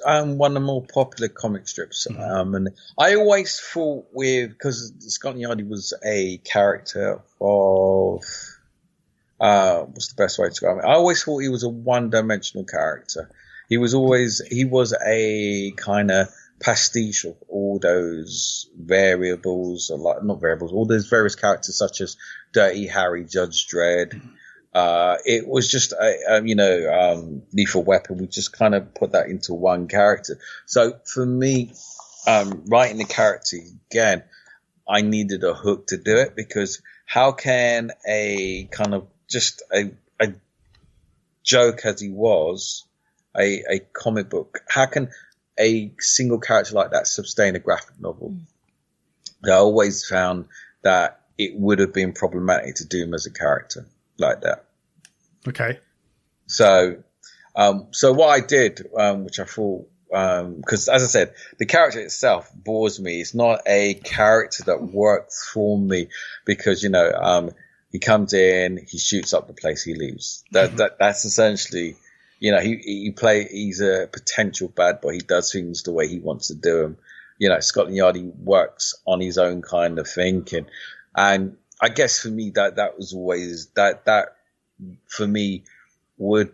S4: one of the more popular comic strips, and I always thought because Scotland Yardie was a character of what's the best way to describe it? I always thought he was a one-dimensional character. He was a kind of pastiche of all those variables, all those various characters such as Dirty Harry, Judge Dredd. It was just Lethal Weapon. We just kind of put that into one character. So for me, writing the character again, I needed a hook to do it, because how can a kind of just a joke as he was, a comic book, how can a single character like that sustain a graphic novel? I always found that it would have been problematic to do him as a character like that.
S1: Okay.
S4: So what I did, which I thought, because as I said, the character itself bores me. It's not a character that works for me, because, he comes in, he shoots up the place, he leaves. That's essentially, he's a potential bad boy. He does things the way he wants to do them. Scotland Yardie works on his own kind of thinking. And I guess for me, that was always that for me would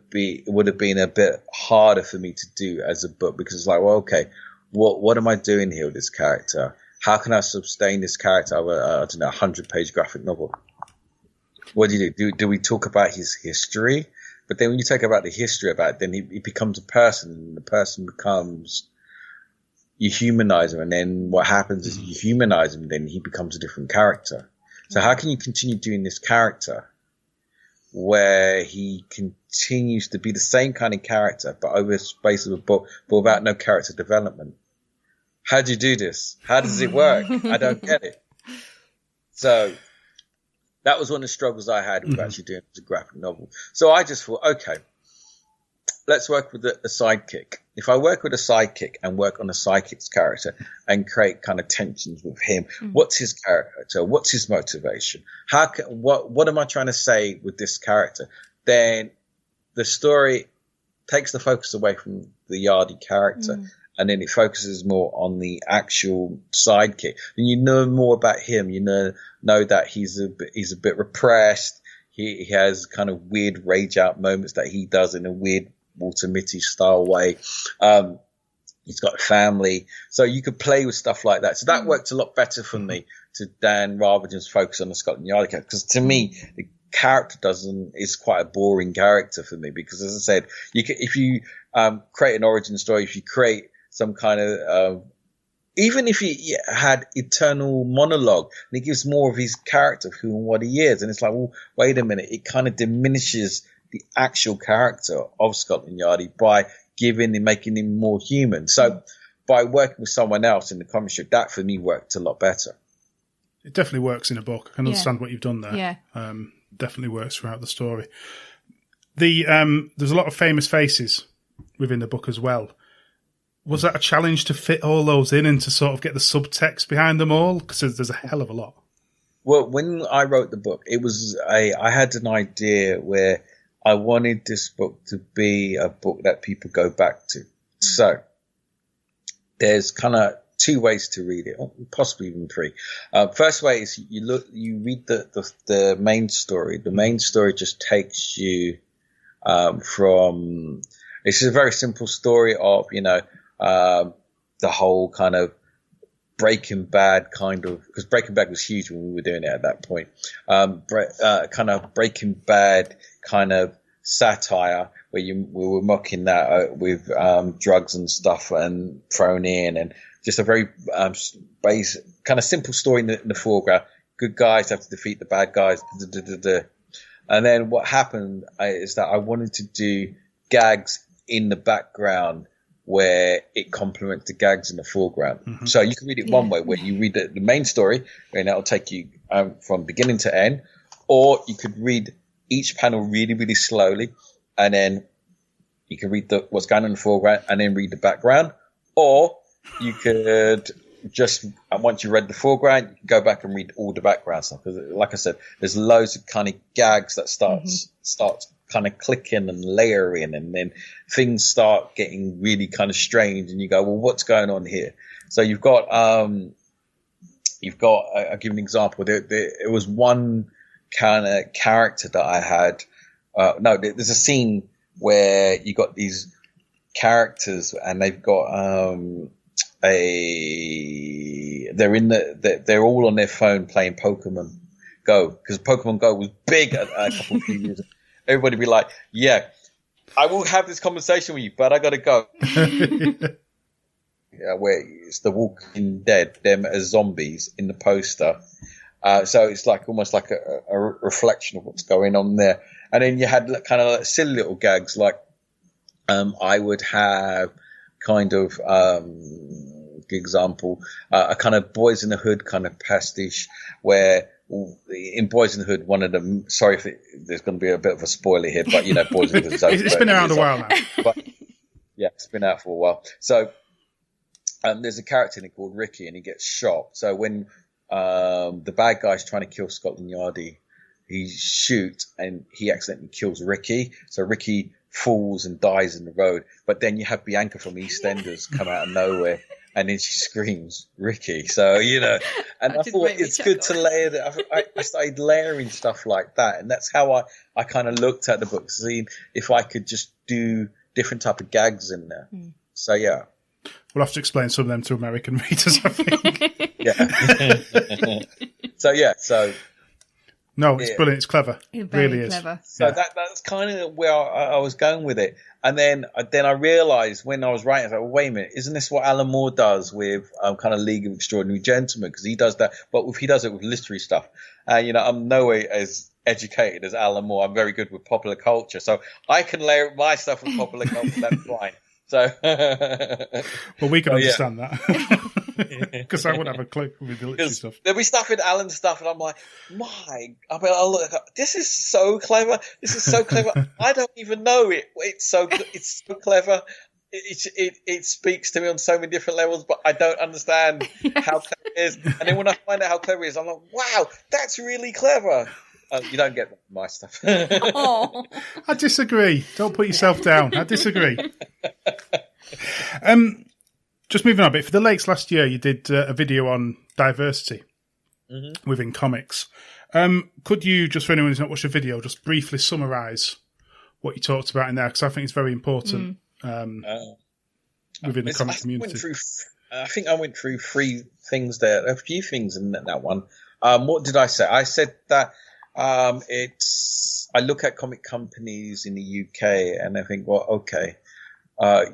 S4: have been a bit harder for me to do as a book, because it's like, well, okay, what am I doing here with this character? How can I sustain this character of a 100-page graphic novel? What do you do? Do we talk about his history? But then when you talk about the history about it, then he becomes a person, and the person becomes, you humanize him, and then what happens is you humanize him, then he becomes a different character. So how can you continue doing this character where he continues to be the same kind of character, but over the space of a book, but without no character development? How do you do this? How does it work? I don't get it. So that was one of the struggles I had with actually doing it as a graphic novel. So I just thought, okay, let's work with a sidekick. If I work with a sidekick and work on a sidekick's character and create kind of tensions with him, what's his character? What's his motivation? What am I trying to say with this character? Then the story takes the focus away from the Yardie character, and then it focuses more on the actual sidekick. And you know more about him. You know that he's a bit repressed. He has kind of weird rage out moments that he does in a weird Walter Mitty style way. He's got a family. So you could play with stuff like that. So that worked a lot better for me than rather just focus on the Scotland Yardie character. Because to me, the character is quite a boring character for me. Because as I said, if you create an origin story, if you create some kind of, even if he had eternal monologue, and it gives more of his character of who and what he is. And it's like, well, wait a minute. It kind of diminishes the actual character of Scotland Yardie by making him more human. So by working with someone else in the comic strip, that for me worked a lot better.
S1: It definitely works in a book. I can understand what you've done there.
S2: Yeah.
S1: Definitely works throughout the story. There's a lot of famous faces within the book as well. Was that a challenge to fit all those in and to sort of get the subtext behind them all? Because there's a hell of a lot.
S4: Well, when I wrote the book, I had an idea where I wanted this book to be a book that people go back to. So there's kind of two ways to read it, or possibly even three. First way is you read the main story. The main story just takes you from. It's a very simple story of the whole kind of Breaking Bad kind of, because Breaking Bad was huge when we were doing it at that point. Kind of Breaking Bad kind of satire where we were mocking that with drugs and stuff and thrown in, and just a very basic kind of simple story in the foreground. Good guys have to defeat the bad guys. And then what happened is that I wanted to do gags in the background where it complements the gags in the foreground. Mm-hmm. So you can read it one way, where you read the main story, and that'll take you from beginning to end, or you could read each panel really, really slowly, and then you can read what's going on in the foreground and then read the background, or you could just, once you read the foreground, you can go back and read all the background stuff. Because, like I said, there's loads of kind of gags that starts kind of clicking and layering, and then things start getting really kind of strange, and you go, well, what's going on here? So you've got I'll give you an example. There was one kind of character that I had. There's a scene where you got these characters, and they've got they're all on their phone playing Pokemon Go, because Pokemon Go was big a couple of few years ago. Everybody be like, yeah, I will have this conversation with you, but I got to go. Yeah, where it's the Walking Dead, them as zombies in the poster. So it's like almost like a reflection of what's going on there. And then you had kind of like silly little gags, like I would have kind of example, a kind of Boys in the Hood kind of pastiche, where in Boys in the Hood, one of them, sorry if there's going to be a bit of a spoiler here, but Boys in the Hood.
S1: It's been around a while now.
S4: But, yeah, it's been out for a while. So there's a character in it called Ricky, and he gets shot. So when the bad guy's trying to kill Scotland Yardie, he shoots and he accidentally kills Ricky. So Ricky falls and dies in the road. But then you have Bianca from EastEnders come out of nowhere, and then she screams Ricky. So and I thought it's good to layer that. I started layering stuff like that, and that's how I kind of looked at the book, seeing if I could just do different type of gags in there. So yeah,
S1: we'll have to explain some of them to American readers, I think.
S4: Yeah. So
S1: no, it's brilliant. It's clever. It really
S2: clever.
S1: Is.
S4: So that's kind of where I was going with it. And then I realised when I was writing, I was like, well, wait a minute, isn't this what Alan Moore does with kind of League of Extraordinary Gentlemen? Because he does that, but he does it with literary stuff. I'm nowhere as educated as Alan Moore. I'm very good with popular culture, so I can layer my stuff with popular culture. That's fine. So,
S1: well, we can understand that. Because I wouldn't have a clue with the literary stuff.
S4: There'll be stuff in Alan's stuff, and I'm like, I'll look, this is so clever. This is so clever. I don't even know it. It's so clever. It speaks to me on so many different levels, but I don't understand how clever it is. And then when I find out how clever it is, I'm like, wow, that's really clever. You don't get my stuff.
S2: Oh.
S1: I disagree. Don't put yourself down. I disagree. Just moving on a bit, for the Lakes last year, you did a video on diversity within comics. Could you, just for anyone who's not watched the video, just briefly summarise what you talked about in there? Because I think it's very important. within the comic community.
S4: I think I went through 3 things there. A few things in that one. What did I say? I said that I look at comic companies in the UK and I think, well, okay,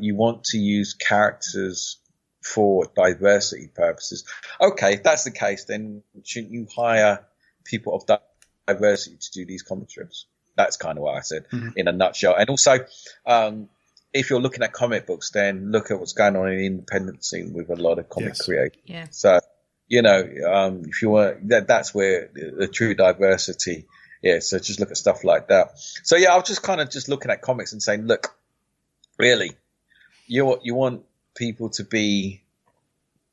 S4: you want to use characters for diversity purposes. Okay, if that's the case, then shouldn't you hire people of diversity to do these comic strips? That's kind of what I said in a nutshell. And also, if you're looking at comic books, then look at what's going on in the independent scene with a lot of comic creators.
S2: Yeah.
S4: So, if you want, that's where the true diversity. Yeah. So just look at stuff like that. So yeah, I was just kind of just looking at comics and saying, look, really, you want people to be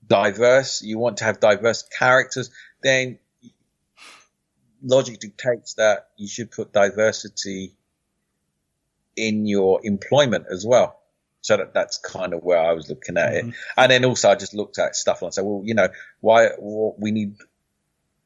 S4: diverse. You want to have diverse characters. Then logic dictates that you should put diversity in your employment as well. So that's kind of where I was looking at it. And then also I just looked at stuff and said, well, why we need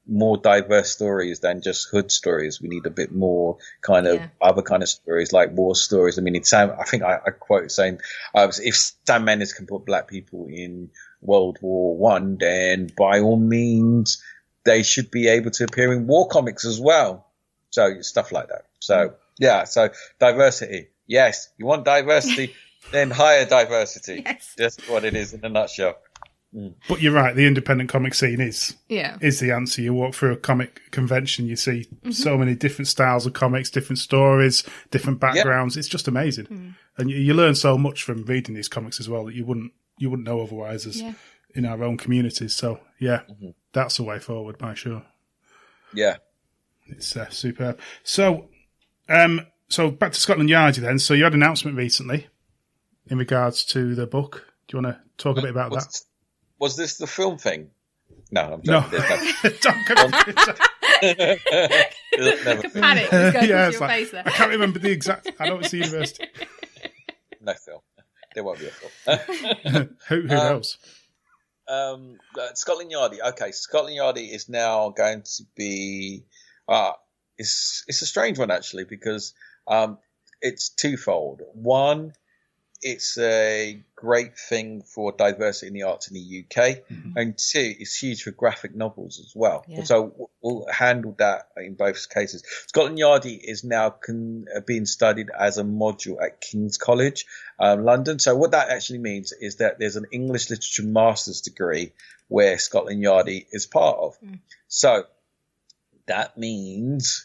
S4: more diverse stories than just hood stories. We need a bit more kind of other kind of stories, like war stories. I mean, I think I quote saying, if Sam Mendes can put black people in World War I, then by all means, they should be able to appear in war comics as well. So stuff like that. So yeah, so diversity. Yes, you want diversity, then hire diversity. Yes. Just what it is in a nutshell.
S1: But you're right, the independent comic scene is the answer. You walk through a comic convention, you see so many different styles of comics, different stories, different backgrounds. Yeah. It's just amazing. And you learn so much from reading these comics as well that you wouldn't know otherwise as in our own communities. So that's the way forward, by sure.
S4: Yeah.
S1: It's superb. So back to Scotland Yardie then. So you had an announcement recently in regards to the book. Do you want to talk a bit about that?
S4: Was this the film thing? No, I'm joking.
S1: No. Don't go
S2: panic. Just go your face there.
S1: I can't remember the exact. I know it's the university.
S4: No film. There won't be a film.
S1: Who knows?
S4: Scotland Yardie. Okay, Scotland Yardie is now going to be. It's a strange one actually because it's twofold. One, it's a great thing for diversity in the arts in the UK, and 2, it's huge for graphic novels as well. Yeah. So we'll handle that in both cases. Scotland Yardie is now being studied as a module at King's College, London. So what that actually means is that there's an English literature master's degree where Scotland Yardie is part of. So that means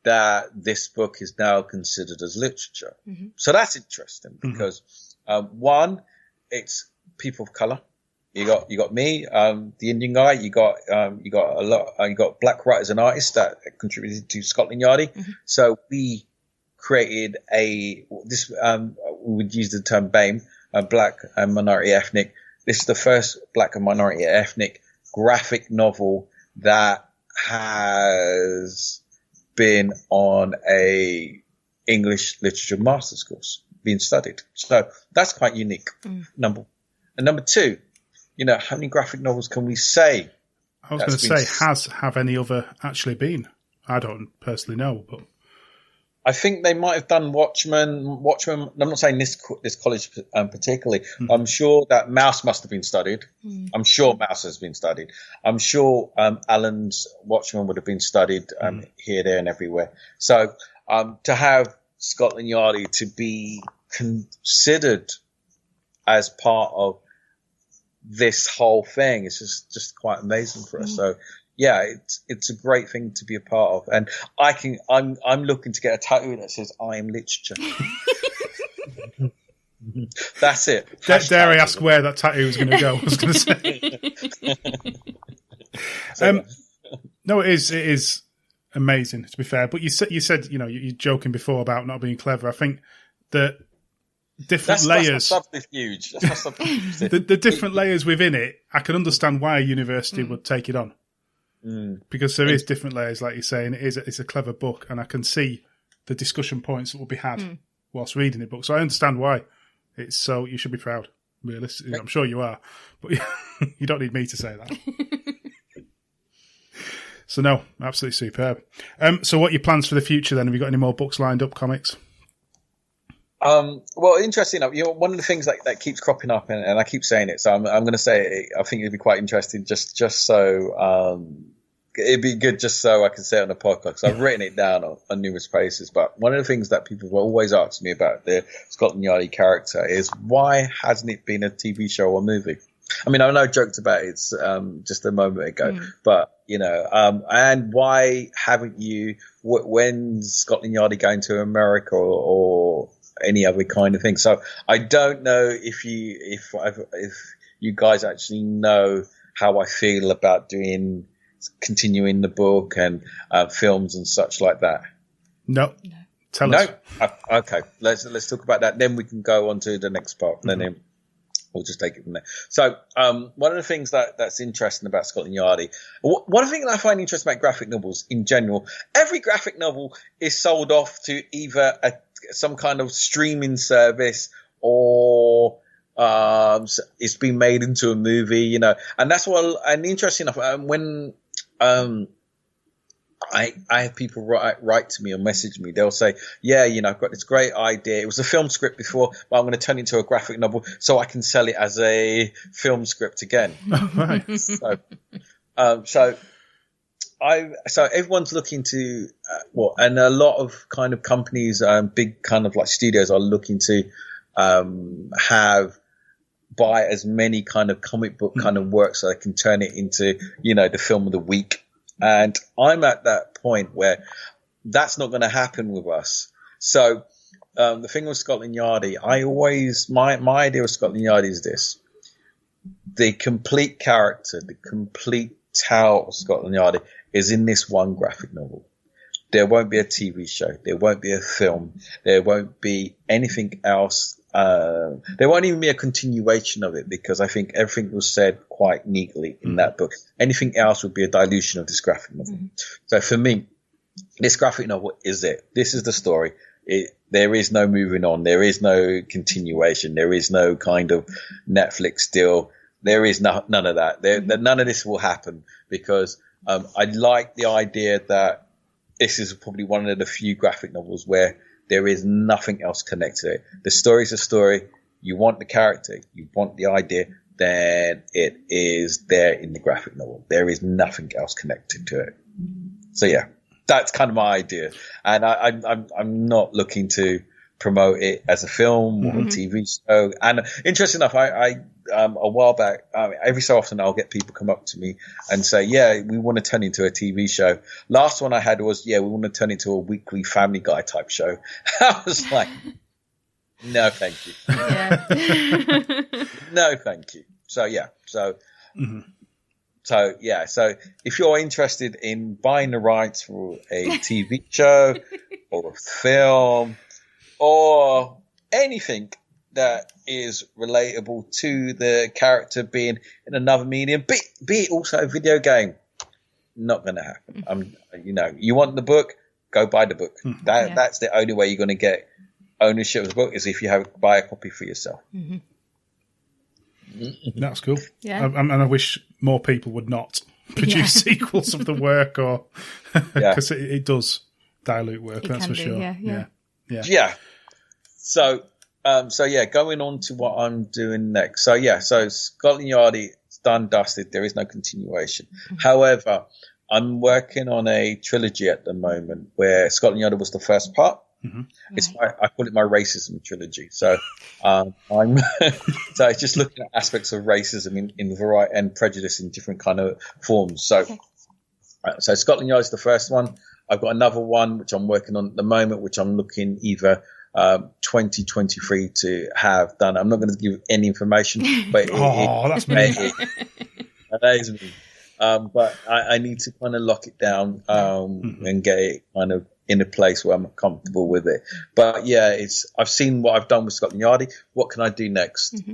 S4: that this book is now considered as literature. So that's interesting because one, it's people of color. You got me, the Indian guy. You got black writers and artists that contributed to Scotland Yardie. So we created we would use the term BAME, black and minority ethnic. This is the first black and minority ethnic graphic novel that has been on a English literature master's course being studied. So that's quite unique. Number 2, how many graphic novels can we say?
S1: I was going to say, have any other actually been? I don't personally know, but
S4: I think they might have done Watchmen. I'm not saying this college particularly. I'm sure that Mouse must have been studied. I'm sure Mouse has been studied. I'm sure Alan's Watchmen would have been studied here, there, and everywhere. So to have Scotland Yardie to be considered as part of this whole thing is just quite amazing for us. So. Yeah, it's a great thing to be a part of, and I'm looking to get a tattoo that says "I am literature." That's it.
S1: Dare I ask where that tattoo was going to go? I was going to say. No, it is amazing. To be fair, but you said you're joking before about not being clever. I think that different layers.
S4: That's not subterfuge. That's not subterfuge.
S1: the different layers within it. I can understand why a university would take it on. Because there is different layers, like you're saying. It's a clever book, and I can see the discussion points that will be had whilst reading the book. So I understand why it's so. You should be proud. Realistically, I'm sure you are, but you don't need me to say that. So no, absolutely superb. So what are your plans for the future then? Have you got any more books lined up? Comics?
S4: Well, interesting enough, one of the things that keeps cropping up, and I keep saying it, so I'm going to say it, I think it'd be quite interesting just so it'd be good just so I can say it on the podcast, because I've written it down on numerous places. But one of the things that people will always ask me about the Scotland Yardie character is, why hasn't it been a TV show or movie? I mean, I know I joked about it just a moment ago, but, and why haven't you, when's Scotland Yardie going to America or any other kind of thing? So I don't know if you guys actually know how I feel about continuing the book and films and such like that.
S1: No. Tell us.
S4: Okay. Let's talk about that. Then we can go on to the next part. Mm-hmm. Then we'll just take it from there. So one of the things that's interesting about Scotland Yardie, one of the things that I find interesting about graphic novels in general, every graphic novel is sold off to either some kind of streaming service or it's been made into a movie, and that's what. And interesting enough, when I have people write to me or message me, they'll say, "Yeah, I've got this great idea. It was a film script before, but I'm going to turn it into a graphic novel so I can sell it as a film script again."
S1: Right.
S4: So everyone's looking to and a lot of kind of companies, big kind of like studios, are looking to buy as many kind of comic book kind of work so they can turn it into the film of the week. And I'm at that point where that's not going to happen with us. So the thing with Scotland Yardie, my idea of Scotland Yardie is this: the complete character, the complete tale of Scotland Yardie is in this one graphic novel. There won't be a TV show. There won't be a film. There won't be anything else. There won't even be a continuation of it, because I think everything was said quite neatly in that book. Anything else would be a dilution of this graphic novel. Mm-hmm. So for me, this graphic novel is it. This is the story. There is no moving on. There is no continuation. There is no kind of Netflix deal. There is none of that. None of this will happen, because I like the idea that this is probably one of the few graphic novels where there is nothing else connected to it. The story is a story. You want the character, you want the idea, then it is there in the graphic novel. There is nothing else connected to it. So yeah, that's kind of my idea. And I'm not looking to promote it as a film or a TV show. And interesting enough, I a while back, every so often I'll get people come up to me and say, "Yeah, we want to turn into a TV show." Last one I had was, "Yeah, we want to turn into a weekly Family Guy type show." I was like, "No, thank you." Yeah. No, thank you. So yeah, so if you're interested in buying the rights for a TV show or a film or anything that is relatable to the character being in another medium, be it also a video game, not going to happen. You want the book, go buy the book. That's the only way you're going to get ownership of the book, is if you buy a copy for yourself.
S1: Mm-hmm. That's cool. Yeah. And I wish more people would not produce sequels of the work, or because it does dilute work. That's for sure. Yeah. So going on to what I'm doing next. So Scotland Yardie, it's done, dusted. There is no continuation. However, I'm working on a trilogy at the moment where Scotland Yardie was the first part. Mm-hmm. I call it my racism trilogy. So I'm so it's just looking at aspects of racism in variety and prejudice in different kind of forms. So Scotland Yardie is the first one. I've got another one which I'm working on at the moment, which I'm looking either 2023 to have done. I'm not going to give any information, but that's me.
S4: That is me. But I need to kind of lock it down and get it kind of in a place where I'm comfortable with it. But yeah, I've seen what I've done with Scotland Yardie. What can I do next? Mm-hmm.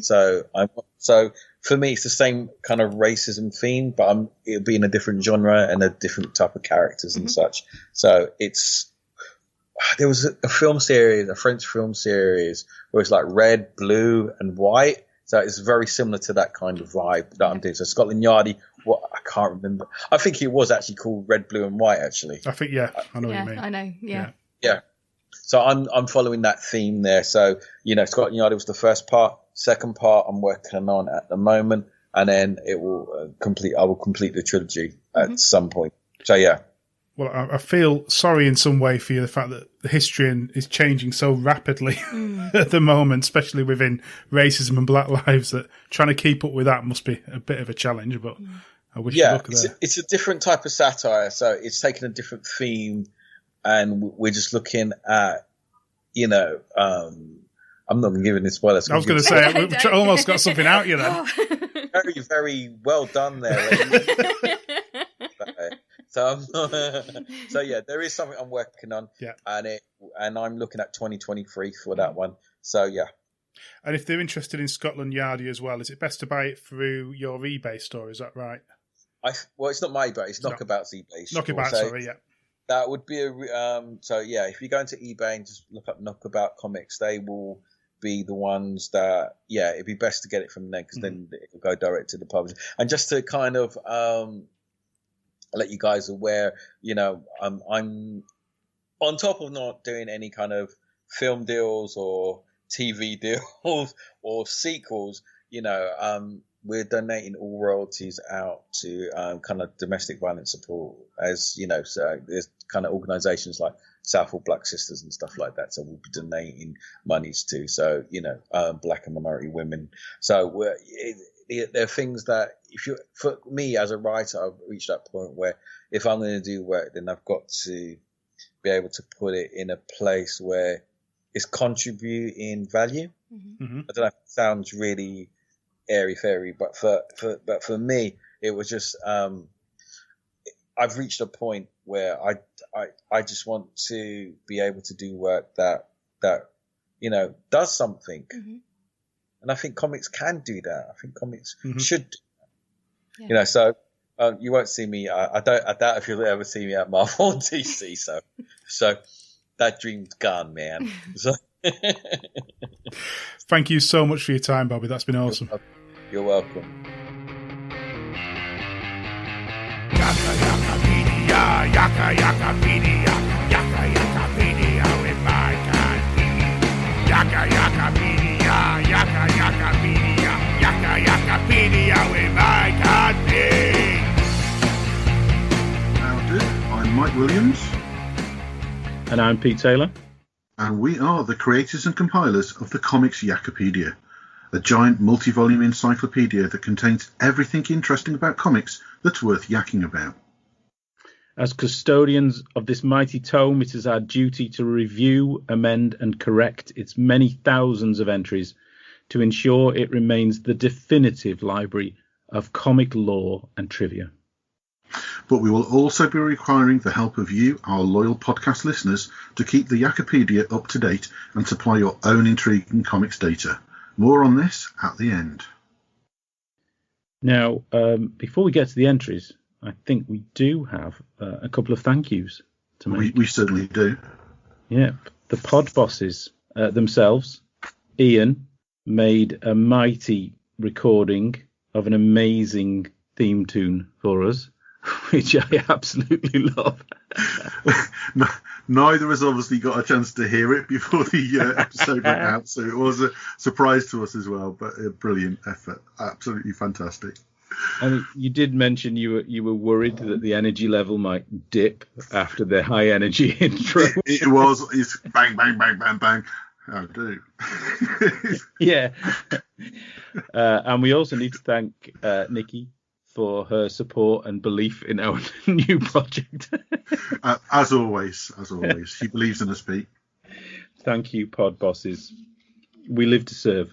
S4: So for me, it's the same kind of racism theme, but it'll be in a different genre and a different type of characters and such. So there was a film series, a French film series, where it's like red, blue, and white. So it's very similar to that kind of vibe that I'm doing. So Scotland Yardie, I can't remember. I think it was actually called Red, Blue, and White, actually.
S1: I think, I know what you mean.
S2: I know, yeah.
S4: So I'm following that theme there. So, Scotland Yardie was the first part. Second part I'm working on at the moment, and then I will complete the trilogy at some point. So, yeah.
S1: Well, I feel sorry in some way for you, the fact that the history is changing so rapidly at the moment, especially within racism and Black lives, that trying to keep up with that must be a bit of a challenge, but I wish you luck there.
S4: It's a different type of satire, so it's taken a different theme, and we're just looking at, I'm not going to give any spoilers.
S1: I was going to say, we've almost got something out you then.
S4: Very, very well done there. So yeah, there is something I'm working on, and I'm looking at 2023 for that one. So yeah.
S1: And if they're interested in Scotland Yardie as well, is it best to buy it through your eBay store? Is that right?
S4: Well, it's not my eBay. It's Knockabout's eBay store.
S1: Knockabout, sorry, yeah.
S4: That would be if you go into eBay and just look up Knockabout Comics, they will be the ones that, it'd be best to get it from them, because then it'll go direct to the publisher. And just to kind of let you guys aware, I'm on top of not doing any kind of film deals or TV deals or sequels, we're donating all royalties out to kind of domestic violence support, as so there's kind of organizations like Southall Black Sisters and stuff like that. So we'll be donating monies to, so, Black and minority women. So there are things that, for me as a writer, I've reached that point where if I'm going to do work, then I've got to be able to put it in a place where it's contributing value. I don't know if it sounds really airy-fairy, but for me, it was just I've reached a point where I just want to be able to do work that does something. And I think comics can do that. I think comics should do that. Yeah. So you won't see me. I doubt if you'll ever see me at Marvel and DC. So that dream's gone, man. So
S1: thank you so much for your time, Bobby. That's been awesome.
S4: You're welcome.
S5: Yaka Yakapedia, Yaka Yakapedia with my cat. Yaka Yakapedia, Yaka Yakapedia, Yaka Yakapedia with my cat.
S6: How do? I'm Mike Williams.
S3: And I'm Pete Taylor.
S6: And we are the creators and compilers of the Comic Yakapedia, a giant multi-volume encyclopedia that contains everything interesting about comics that's worth yakking about.
S3: As custodians of this mighty tome, it is our duty to review, amend and correct its many thousands of entries to ensure it remains the definitive library of comic lore and trivia.
S6: But we will also be requiring the help of you, our loyal podcast listeners, to keep the Yakapedia up to date and supply your own intriguing comics data. More on this at the end.
S3: Now, before we get to the entries, I think we do have a couple of thank yous to make.
S6: We certainly do.
S3: Yeah, the pod bosses themselves. Ian made a mighty recording of an amazing theme tune for us, which I absolutely love.
S6: Neither has obviously got a chance to hear it before the episode went out, so it was a surprise to us as well, but a brilliant effort. Absolutely fantastic.
S3: And you did mention you were worried that the energy level might dip after the high energy intro.
S6: It's bang, bang, bang, bang, bang. Oh, do.
S3: Yeah. And we also need to thank Nikki for her support and belief in our new project.
S6: As always, she believes in us, Pete.
S3: Thank you, pod bosses. We live to serve.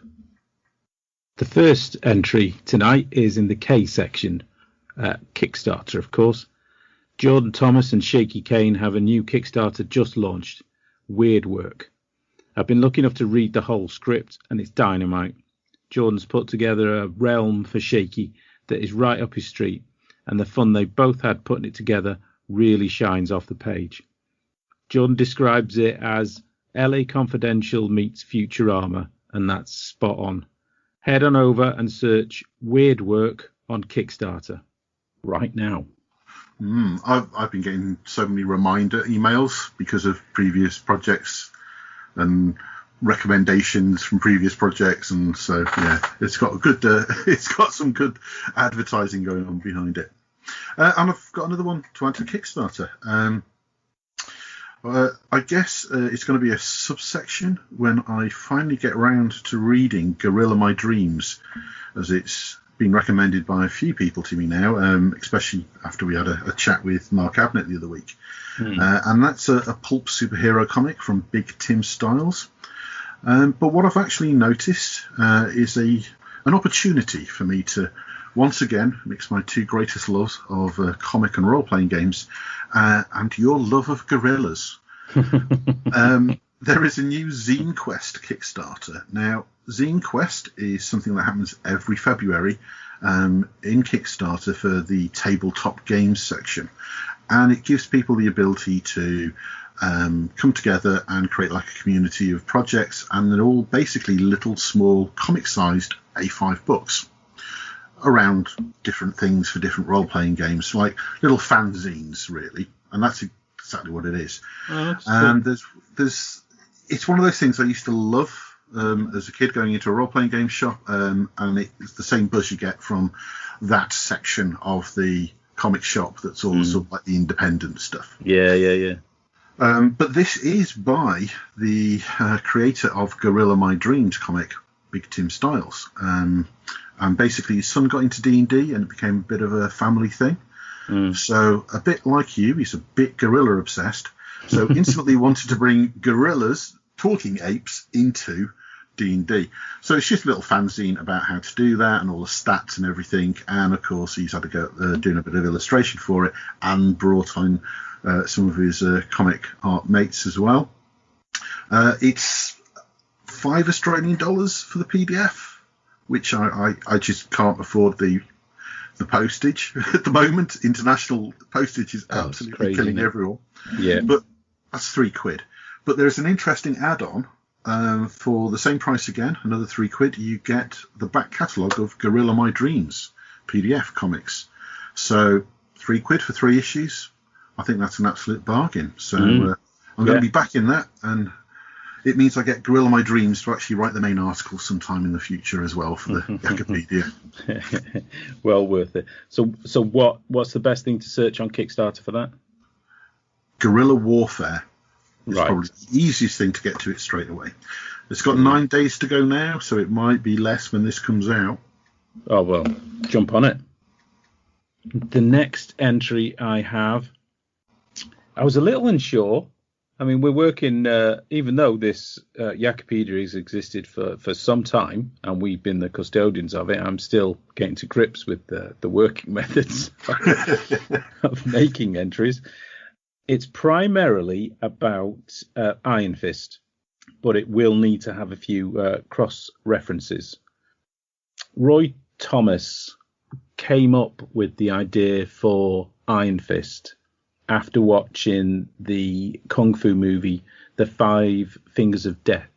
S3: The first entry tonight is in the K section, Kickstarter, of course. Jordan Thomas and Shaky Kane have a new Kickstarter just launched, Weird Work. I've been lucky enough to read the whole script, and it's dynamite. Jordan's put together a realm for Shaky that is right up his street, and the fun they both had putting it together really shines off the page. Jordan describes it as LA Confidential meets Futurama, and that's spot on. Head on over and search Weird Work on Kickstarter right now.
S6: I've been getting so many reminder emails because of previous projects and recommendations from previous projects, and so yeah, it's got a good it's got some good advertising going on behind it. And I've got another one to add to Kickstarter. I guess it's going to be a subsection when I finally get round to reading Gorilla My Dreams, as it's been recommended by a few people to me now, especially after we had a chat with Mark Abnett the other week. And that's a pulp superhero comic from Big Tim Styles. But what I've actually noticed is an opportunity for me to once again mix my two greatest loves of comic and role-playing games and your love of gorillas. There is a new Zine Quest Kickstarter. Now, Zine Quest is something that happens every February in Kickstarter for the tabletop games section. And it gives people the ability to come together and create like a community of projects, and they're all basically little small comic-sized A5 books around different things for different role-playing games, like little fanzines, really, and that's exactly what it is. And there's it's one of those things I used to love as a kid, going into a role-playing game shop, and it's the same buzz you get from that section of the comic shop that's all sort of like the independent stuff.
S7: Yeah.
S6: But this is by the creator of Gorilla My Dreams comic, Big Tim Styles. And basically his son got into D&D and it became a bit of a family thing. So a bit like you, he's a bit gorilla obsessed. So instantly wanted to bring gorillas, talking apes, into D&D. So it's just a little fanzine about how to do that and all the stats and everything. And of course he's had to go doing a bit of illustration for it, and brought on some of his comic art mates as well. It's $5 Australian for the PDF, which I just can't afford the postage at the moment. International postage is absolutely killing everyone.
S7: Yeah,
S6: but that's £3. But there's an interesting add-on for the same price again, another £3. You get the back catalogue of Gorilla My Dreams PDF comics. So £3 for 3 issues. I think that's an absolute bargain. So I'm going to be back in that, and it means I get Gorilla My Dreams to actually write the main article sometime in the future as well for the Yakapedia.
S7: Well worth it. So what's the best thing to search on Kickstarter for that?
S6: Guerrilla Warfare is probably the easiest thing to get to it straight away. It's got 9 days to go now, so it might be less when this comes out.
S7: Oh, well, jump on it. The next entry I have, I was a little unsure. I mean, we're working, even though this Yakapedia has existed for some time, and we've been the custodians of it, I'm still getting to grips with the working methods of making entries. It's primarily about Iron Fist, but it will need to have a few cross-references. Roy Thomas came up with the idea for Iron Fist after watching the Kung Fu movie, The 5 Fingers of Death,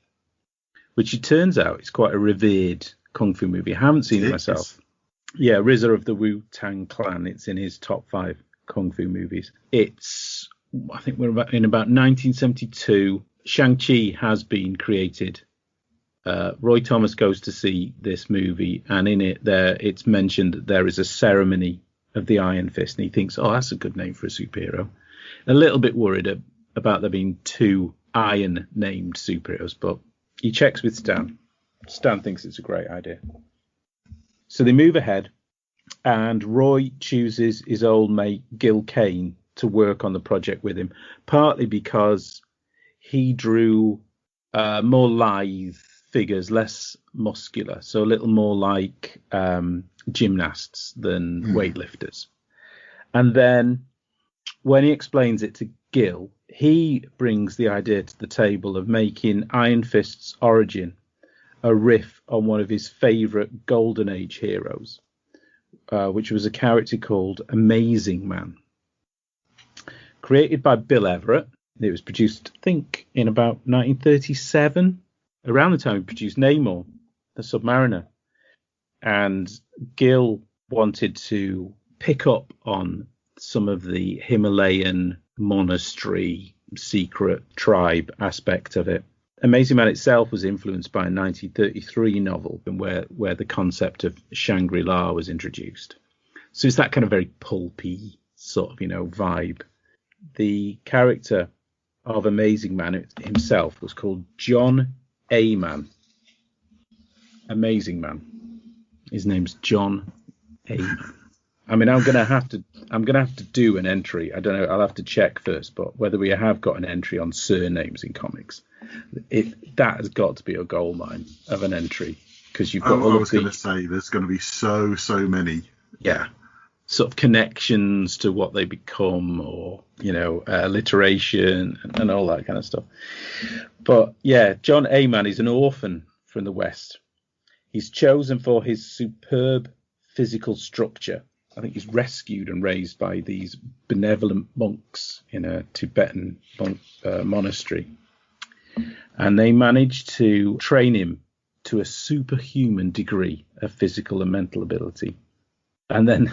S7: which it turns out is quite a revered Kung Fu movie. I haven't seen it myself. Yeah, RZA of the Wu-Tang Clan. It's in his top 5 Kung Fu movies. It's, I think we're in about 1972. Shang-Chi has been created. Roy Thomas goes to see this movie, and in it it's mentioned that there is a ceremony of the Iron Fist, and he thinks, oh, that's a good name for a superhero. A little bit worried about there being 2 Iron named superheroes, but he checks with Stan. Stan thinks it's a great idea. So they move ahead, and Roy chooses his old mate Gil Kane to work on the project with him, partly because he drew more lithe figures, less muscular, so a little more like gymnasts than weightlifters. And then when he explains it to Gil, he brings the idea to the table of making Iron Fist's origin a riff on one of his favourite Golden Age heroes, which was a character called Amazing Man. Created by Bill Everett, it was produced, I think, in about 1937, around the time he produced Namor, the Submariner. And Gil wanted to pick up on some of the Himalayan monastery secret tribe aspect of it. Amazing Man itself was influenced by a 1933 novel where the concept of Shangri-La was introduced. So it's that kind of very pulpy sort of, vibe. The character of Amazing Man himself was called John A. Man. Amazing Man. His name's John A. Man. I mean, I'm gonna have to do an entry. I don't know. I'll have to check first, but whether we have got an entry on surnames in comics, that has got to be a goldmine of an entry, because you've got all of the. I was
S6: going to say there's going to be so many.
S7: Yeah, sort of connections to what they become, or alliteration and all that kind of stuff. But yeah, John A. Man is an orphan from the West. He's chosen for his superb physical structure. I think he's rescued and raised by these benevolent monks in a Tibetan monastery. And they managed to train him to a superhuman degree of physical and mental ability. And then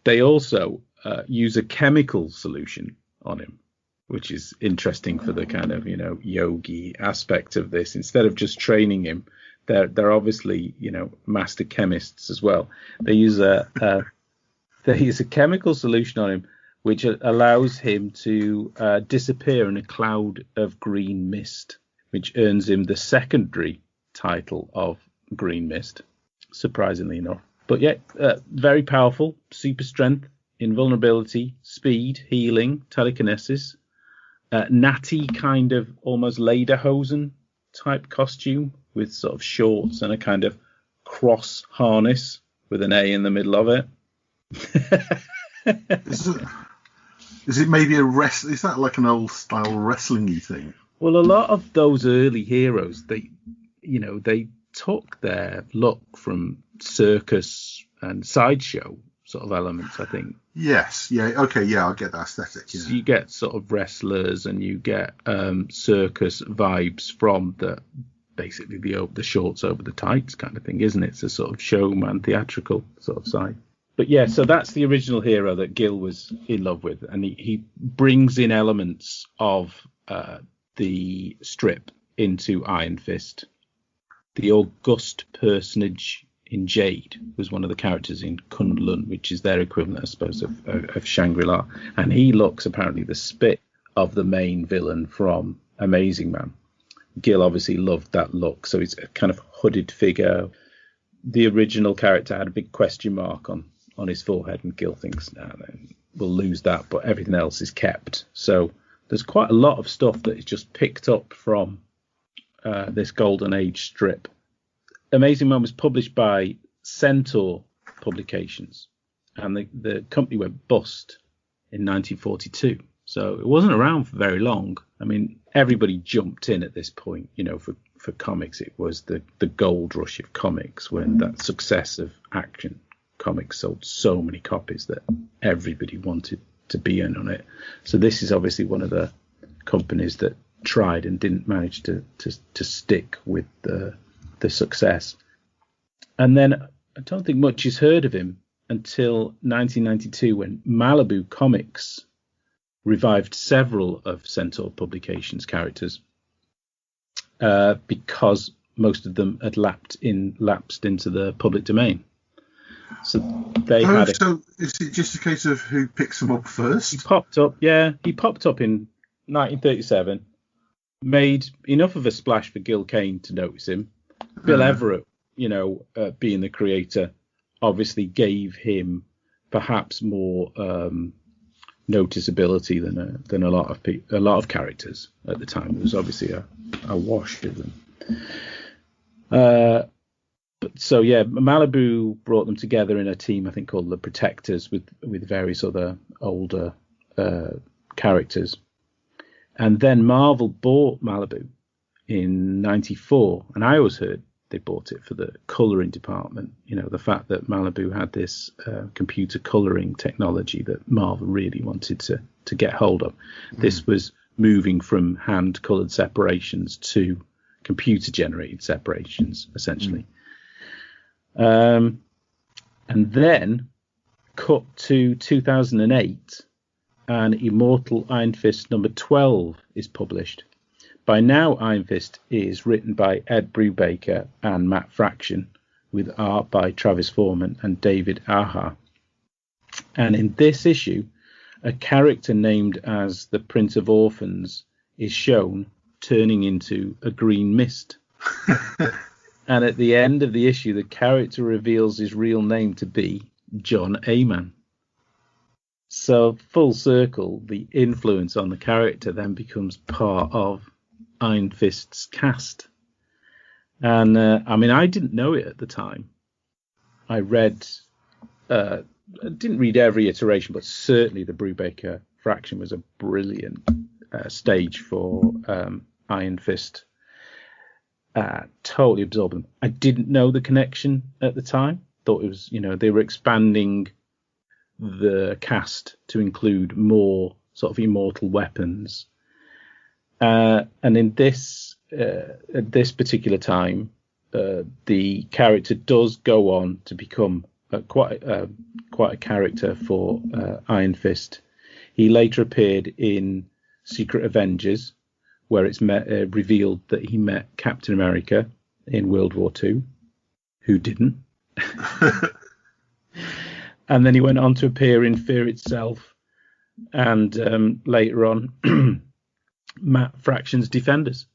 S7: they also use a chemical solution on him, which is interesting for the kind of, yogi aspect of this. Instead of just training him, they're obviously, master chemists as well. They use a chemical solution on him, which allows him to disappear in a cloud of green mist, which earns him the secondary title of Green Mist, surprisingly enough. But yeah, very powerful, super strength, invulnerability, speed, healing, telekinesis, natty kind of almost lederhosen type costume, with sort of shorts and a kind of cross harness with an A in the middle of it.
S6: Is it maybe is that like an old style wrestling-y thing?
S7: Well, a lot of those early heroes, they took their look from circus and sideshow sort of elements, I think.
S6: Yes, yeah, okay, yeah, I get that aesthetic. Yeah.
S7: So you get sort of wrestlers and you get circus vibes from basically the shorts over the tights kind of thing, isn't it? It's a sort of showman, theatrical sort of side. But yeah, so that's the original hero that Gil was in love with, and he brings in elements of the strip into Iron Fist. The august personage in Jade was one of the characters in Kunlun, which is their equivalent, I suppose, of Shangri-La, and he looks apparently the spit of the main villain from Amazing Man. Gil obviously loved that look, so he's a kind of hooded figure. The original character had a big question mark on his forehead, and Gil thinks, we'll lose that, but everything else is kept. So there's quite a lot of stuff that is just picked up from this Golden Age strip. Amazing Man was published by Centaur Publications, and the company went bust in 1942. So it wasn't around for very long. I mean, everybody jumped in at this point, for comics. It was the gold rush of comics, when that success of Action Comics sold so many copies that everybody wanted to be in on it. So this is obviously one of the companies that tried and didn't manage to stick with the success. And then I don't think much is heard of him until 1992, when Malibu Comics revived several of Centaur Publications characters because most of them had lapsed into the public domain. So they had.
S6: So is it just a case of who picks them up first?
S7: He popped up in 1937, made enough of a splash for Gil Kane to notice him. Bill Everett, being the creator, obviously gave him perhaps more noticeability than a lot of characters at the time. It was obviously a wash of them. But so yeah, Malibu brought them together in a team, I think, called the Protectors, with various other older characters. And then Marvel bought Malibu in '94, and I always heard they bought it for the colouring department. The fact that Malibu had this computer colouring technology that Marvel really wanted to get hold of. This was moving from hand-coloured separations to computer-generated separations, essentially. And then cut to 2008, and Immortal Iron Fist number 12 is published By now, Iron Fist is written by Ed Brubaker and Matt Fraction, with art by Travis Foreman and David Aha. And in this issue, a character named as the Prince of Orphans is shown turning into a green mist. And at the end of the issue, the character reveals his real name to be John Aman. So full circle, the influence on the character then becomes part of Iron Fist's cast. And I didn't know it at the time. I didn't read every iteration, but certainly the Brubaker Fraction was a brilliant stage for Iron Fist. Totally absorbed them. I didn't know the connection at the time. Thought it was, they were expanding the cast to include more sort of immortal weapons. And in this, at this particular time, the character does go on to become quite a character for Iron Fist. He later appeared in Secret Avengers, where it's revealed that he met Captain America in World War II, who didn't. And then he went on to appear in Fear Itself, and later on, Matt Fraction's Defenders.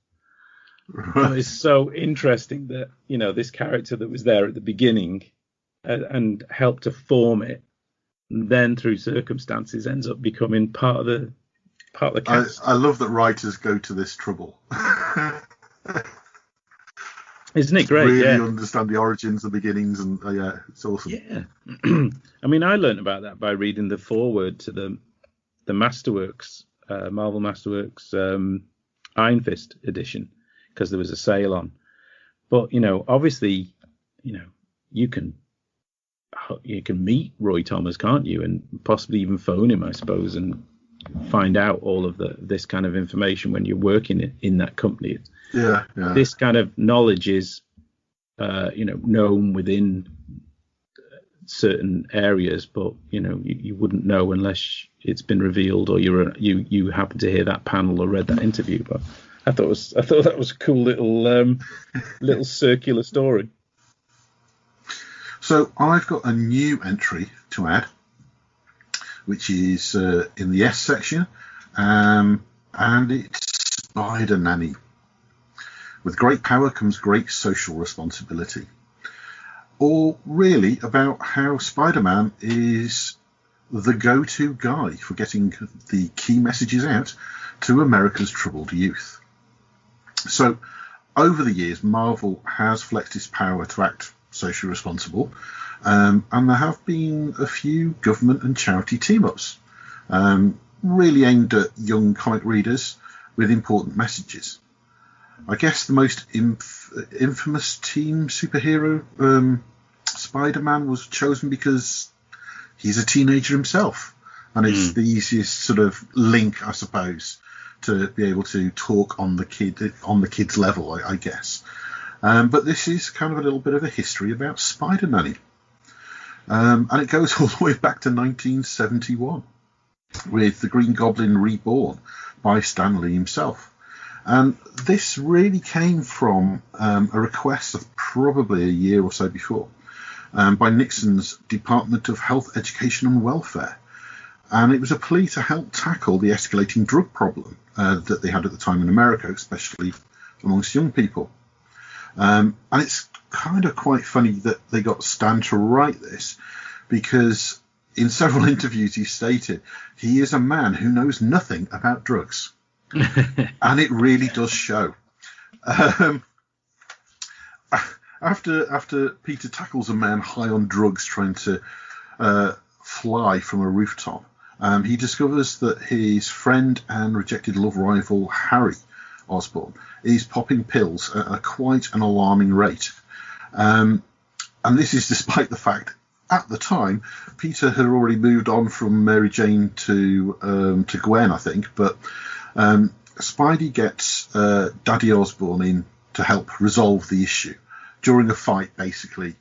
S7: Right. It's so interesting that, this character that was there at the beginning and helped to form it, and then through circumstances ends up becoming part of the cast.
S6: I love that writers go to this trouble.
S7: Isn't it great?
S6: Really understand the origins, the beginnings, and it's awesome.
S7: Yeah. I learned about that by reading the foreword to the Masterworks, Marvel Masterworks Iron Fist edition, because there was a sale on. But obviously, you can meet Roy Thomas, can't you, and possibly even phone him, I suppose, and find out all of this kind of information when you're working in that company.
S6: Yeah.
S7: This kind of knowledge is, known within certain areas, but you wouldn't know unless it's been revealed or you happen to hear that panel or read that interview. But I thought that was a cool little circular story.
S6: So I've got a new entry to add, which is in the S section, and it's Spider Nanny. With great power comes great social responsibility. Or really about how Spider-Man is the go-to guy for getting the key messages out to America's troubled youth. So over the years, Marvel has flexed its power to act socially responsible, and there have been a few government and charity team-ups, really aimed at young comic readers with important messages. I guess the most infamous team superhero, Spider-Man, was chosen because he's a teenager himself, and it's the easiest sort of link, I suppose, to be able to talk on the kid's level, I guess. But this is kind of a little bit of a history about Spider Nanny, and it goes all the way back to 1971 with the Green Goblin Reborn by Stan Lee himself. And this really came from a request of probably a year or so before by Nixon's Department of Health, Education and Welfare. And it was a plea to help tackle the escalating drug problem that they had at the time in America, especially amongst young people. And it's kind of quite funny that they got Stan to write this, because in several interviews he stated he is a man who knows nothing about drugs. And it really does show. After Peter tackles a man high on drugs trying to fly from a rooftop, he discovers that his friend and rejected love rival Harry Osborn is popping pills at a quite an alarming rate. And this is despite the fact at the time Peter had already moved on from Mary Jane to Gwen, I think, but Spidey gets Daddy Osborn in to help resolve the issue. During a fight, basically,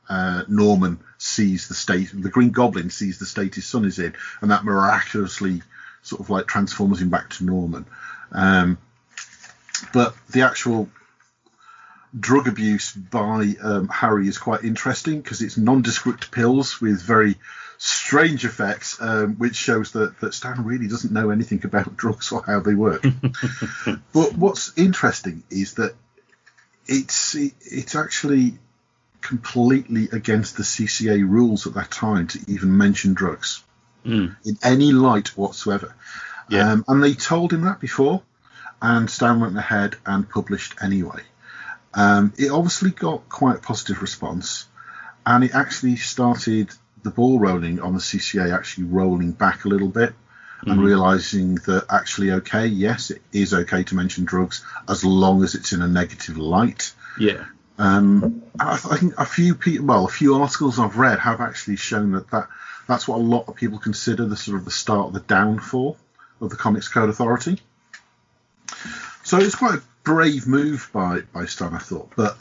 S6: Norman sees the Green Goblin sees the state his son is in, and that miraculously sort of like transforms him back to Norman. But the actual drug abuse by Harry is quite interesting because it's nondescript pills with very strange effects, which shows that Stan really doesn't know anything about drugs or how they work. But what's interesting is that it's actually completely against the CCA rules at that time to even mention drugs in any light whatsoever. Yeah. And they told him that before, and Stan went ahead and published anyway. It obviously got quite a positive response, and it actually started the ball rolling on the CCA actually rolling back a little bit and realising that actually, okay, yes, it is okay to mention drugs as long as it's in a negative light.
S7: Yeah.
S6: I think a few articles I've read have actually shown that's what a lot of people consider the sort of the start of the downfall of the Comics Code Authority. So it's quite a brave move by Stan, I thought. But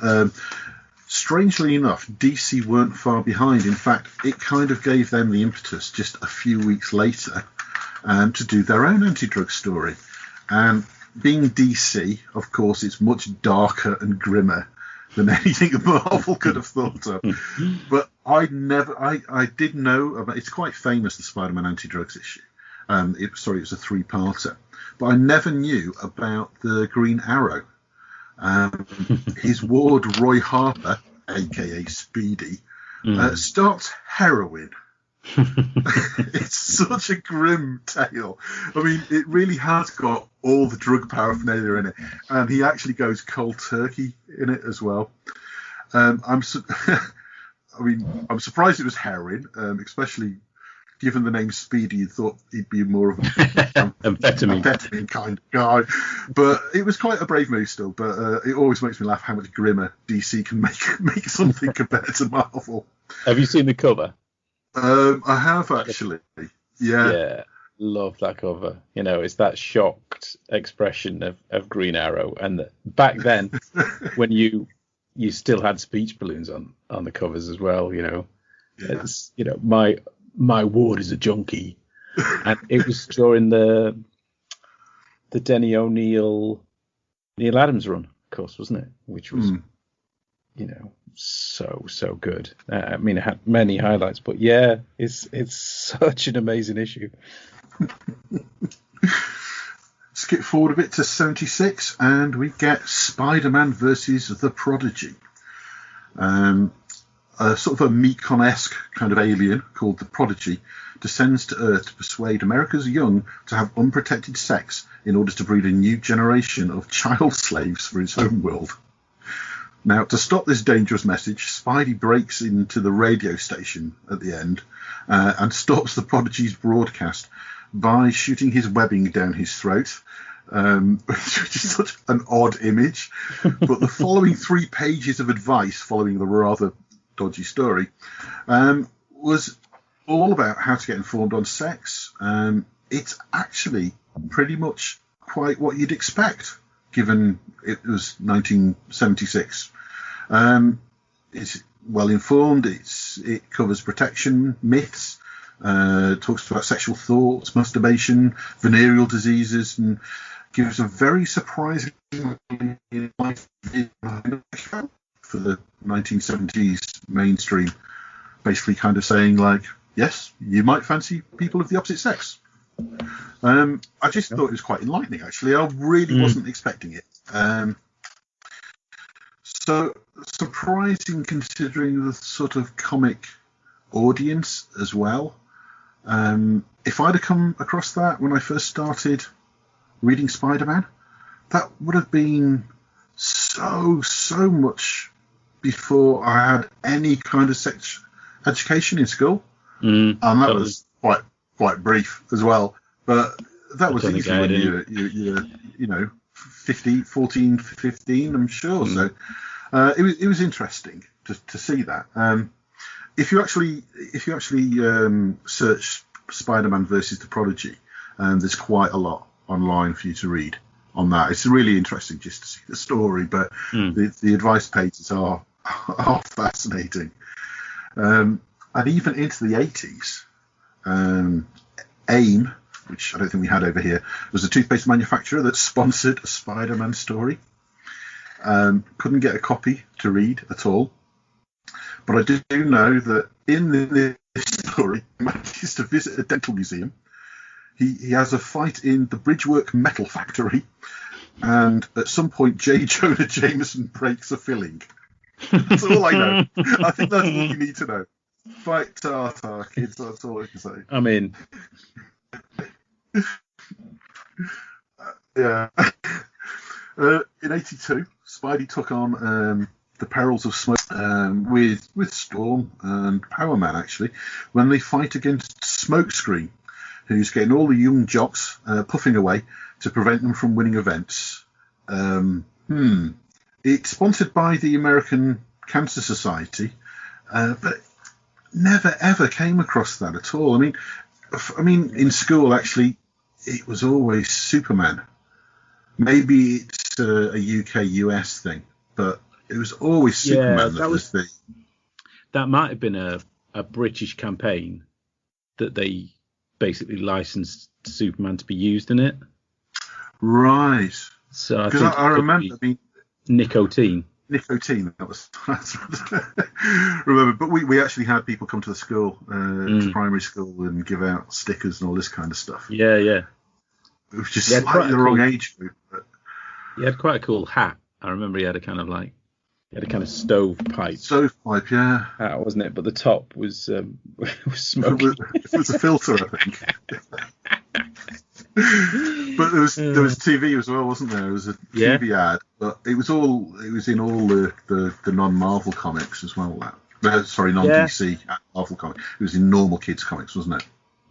S6: strangely enough, DC weren't far behind. In fact, it kind of gave them the impetus just a few weeks later to do their own anti-drug story. And being DC, of course, it's much darker and grimmer than anything Marvel could have thought of. But I did know about, it's quite famous, the Spider-Man anti-drugs issue. It was a 3-parter. But I never knew about the Green Arrow. His ward, Roy Harper, a.k.a. Speedy, starts heroin. It's such a grim tale. I mean, it really has got all the drug paraphernalia in it, and he actually goes cold turkey in it as well. I'm surprised it was heroin, especially given the name Speedy. You thought he'd be more of a amphetamine kind of guy, but it was quite a brave move still. But it always makes me laugh how much grimmer DC can make something compared to Marvel.
S7: Have you seen the cover?
S6: I have actually. Yeah,
S7: love that cover. You know, it's that shocked expression of Green Arrow, and back then when you still had speech balloons on the covers as well. You know, it's my ward is a junkie, and it was during the Denny O'Neil Neil Adams run, of course, wasn't it? Which was so good. I mean, it had many highlights, but yeah, it's such an amazing issue.
S6: Skip forward a bit to 76, and we get Spider-Man versus the Prodigy. A sort of a Mekon-esque kind of alien called the Prodigy descends to Earth to persuade America's young to have unprotected sex in order to breed a new generation of child slaves for his home world. Now, to stop this dangerous message, Spidey breaks into the radio station at the end and stops the Prodigy's broadcast by shooting his webbing down his throat, which is such an odd image. But the following 3 pages of advice following the rather dodgy story was all about how to get informed on sex. It's actually pretty much quite what you'd expect, given it was 1976. It's well informed. It covers protection myths, talks about sexual thoughts, masturbation, venereal diseases, and gives a very surprising life for the 1970s mainstream, basically kind of saying like, yes, you might fancy people of the opposite sex. I just thought it was quite enlightening, actually. I really wasn't expecting it. So surprising considering the sort of comic audience as well. If I'd have come across that when I first started reading Spider-Man, that would have been so much before I had any kind of sex education in school. And that was quite brief as well. But that was easy when you're 14, 15, I'm sure. So it was interesting to see that. If you actually search Spider-Man versus the Prodigy, there's quite a lot online for you to read on that. It's really interesting just to see the story, but the advice pages are fascinating. And even into the 80s, AIM, which I don't think we had over here, was a toothpaste manufacturer that sponsored a Spider-Man story. Couldn't get a copy to read at all. But I do know that in this story, he manages to visit a dental museum. He has a fight in the Bridgework Metal Factory, and at some point, J. Jonah Jameson breaks a filling. That's all I know. I think that's all you need to know. Fight Tartar, kids. That's all I can say.
S7: I'm in.
S6: Yeah. In '82, Spidey took on the perils of smoke with Storm and Power Man, actually, when they fight against Smokescreen, who's getting all the young jocks puffing away to prevent them from winning events. It's sponsored by the American Cancer Society, but never ever came across that at all. I mean, in school actually, it was always Superman. Maybe it's a UK-US thing, but it was always Superman.
S7: That might have been a British campaign that they basically licensed Superman to be used in it.
S6: Right.
S7: So
S6: because I remember
S7: nicotine.
S6: Nicotine. That's remember. But we actually had people come to the school, primary school, and give out stickers and all this kind of stuff.
S7: Yeah. It
S6: was just slightly the wrong age group. But
S7: he had quite a cool hat. I remember he had a kind of stovepipe.
S6: Stovepipe, yeah.
S7: Hat, wasn't it? But the top was smoky.
S6: It was a filter, I think. But there was TV as well, wasn't there? There was a TV ad, but it was in all the non-Marvel comics as well. Non-DC Marvel comics. It was in normal kids comics, wasn't it?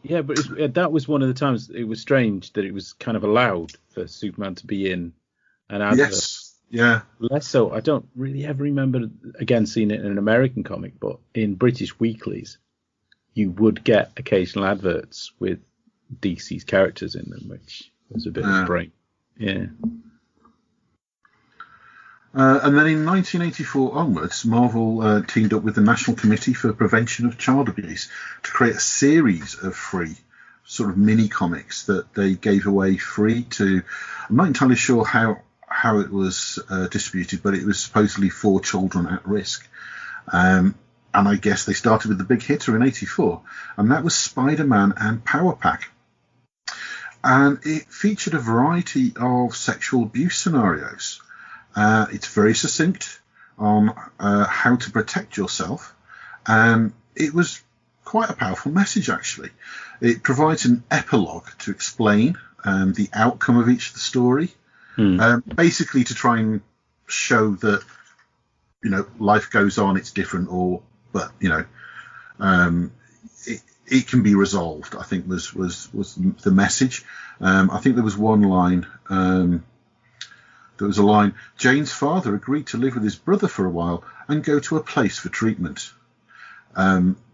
S7: Yeah, but that was one of the times it was strange that it was kind of allowed for Superman to be in an advert.
S6: Yes, yeah.
S7: Less so. I don't really ever remember, again, seeing it in an American comic, but in British weeklies, you would get occasional adverts with DC's characters in them, which was a bit of a break. Yeah.
S6: And then in 1984 onwards, Marvel teamed up with the National Committee for Prevention of Child Abuse to create a series of free sort of mini comics that they gave away free to. I'm not entirely sure how it was distributed, but it was supposedly for children at risk. And I guess they started with the big hitter in '84, and that was Spider-Man and Power Pack. And it featured a variety of sexual abuse scenarios. It's very succinct on how to protect yourself. It was quite a powerful message, actually. It provides an epilogue to explain the outcome of each of the story, basically to try and show that, life goes on, it's different, but it can be resolved, I think was the message. I think there was one line. There was a line, Jane's father agreed to live with his brother for a while and go to a place for treatment,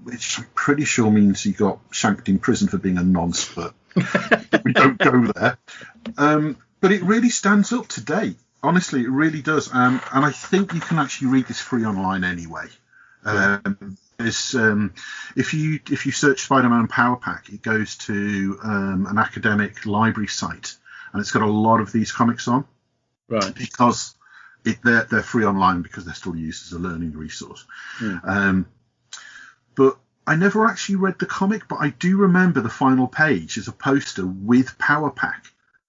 S6: which I'm pretty sure means he got shanked in prison for being a non-spurt. We don't go there. But it really stands up today. Honestly, it really does. And I think you can actually read this free online anyway. If you search Spider-Man Power Pack, it goes to an academic library site, and it's got a lot of these comics on.
S7: Right.
S6: Because they're free online because they're still used as a learning resource. But I never actually read the comic, but I do remember the final page as a poster with Power Pack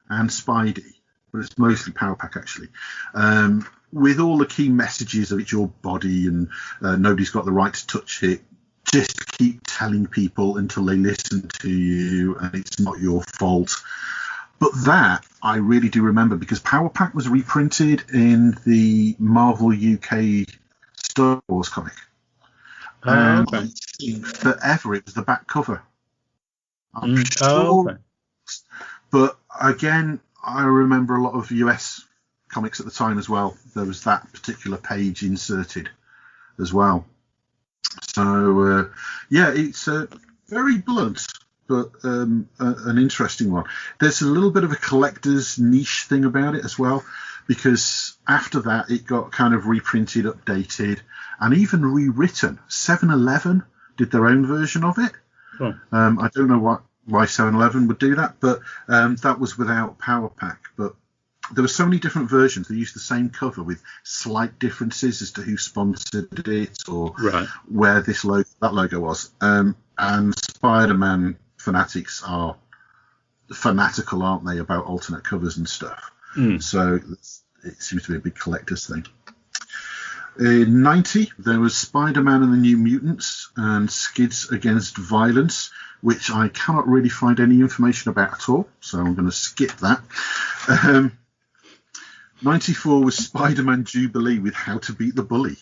S6: and Spidey, but it's mostly Power Pack actually, with all the key messages of it's your body and nobody's got the right to touch it. Just keep telling people until they listen to you, and it's not your fault. But that I really do remember because Power Pack was reprinted in the Marvel UK Star Wars comic. I think forever it was the back cover. I'm sure. Okay. But again, I remember a lot of US comics at the time as well. There was that particular page inserted as well. So, it's very blunt, but an interesting one. There's a little bit of a collector's niche thing about it as well, because after that it got kind of reprinted, updated, and even rewritten. 7-Eleven did their own version of it. I don't know why 7-Eleven would do that, but that was without Power Pack. But there were so many different versions. They used the same cover with slight differences as to who sponsored it or where that logo was. And Spider-Man fanatics are fanatical, aren't they, about alternate covers and stuff? So it seems to be a big collector's thing. In 90, there was Spider-Man and the New Mutants and Skids Against Violence, which I cannot really find any information about at all, so I'm going to skip that. 94 was Spider-Man Jubilee with How to Beat the Bully.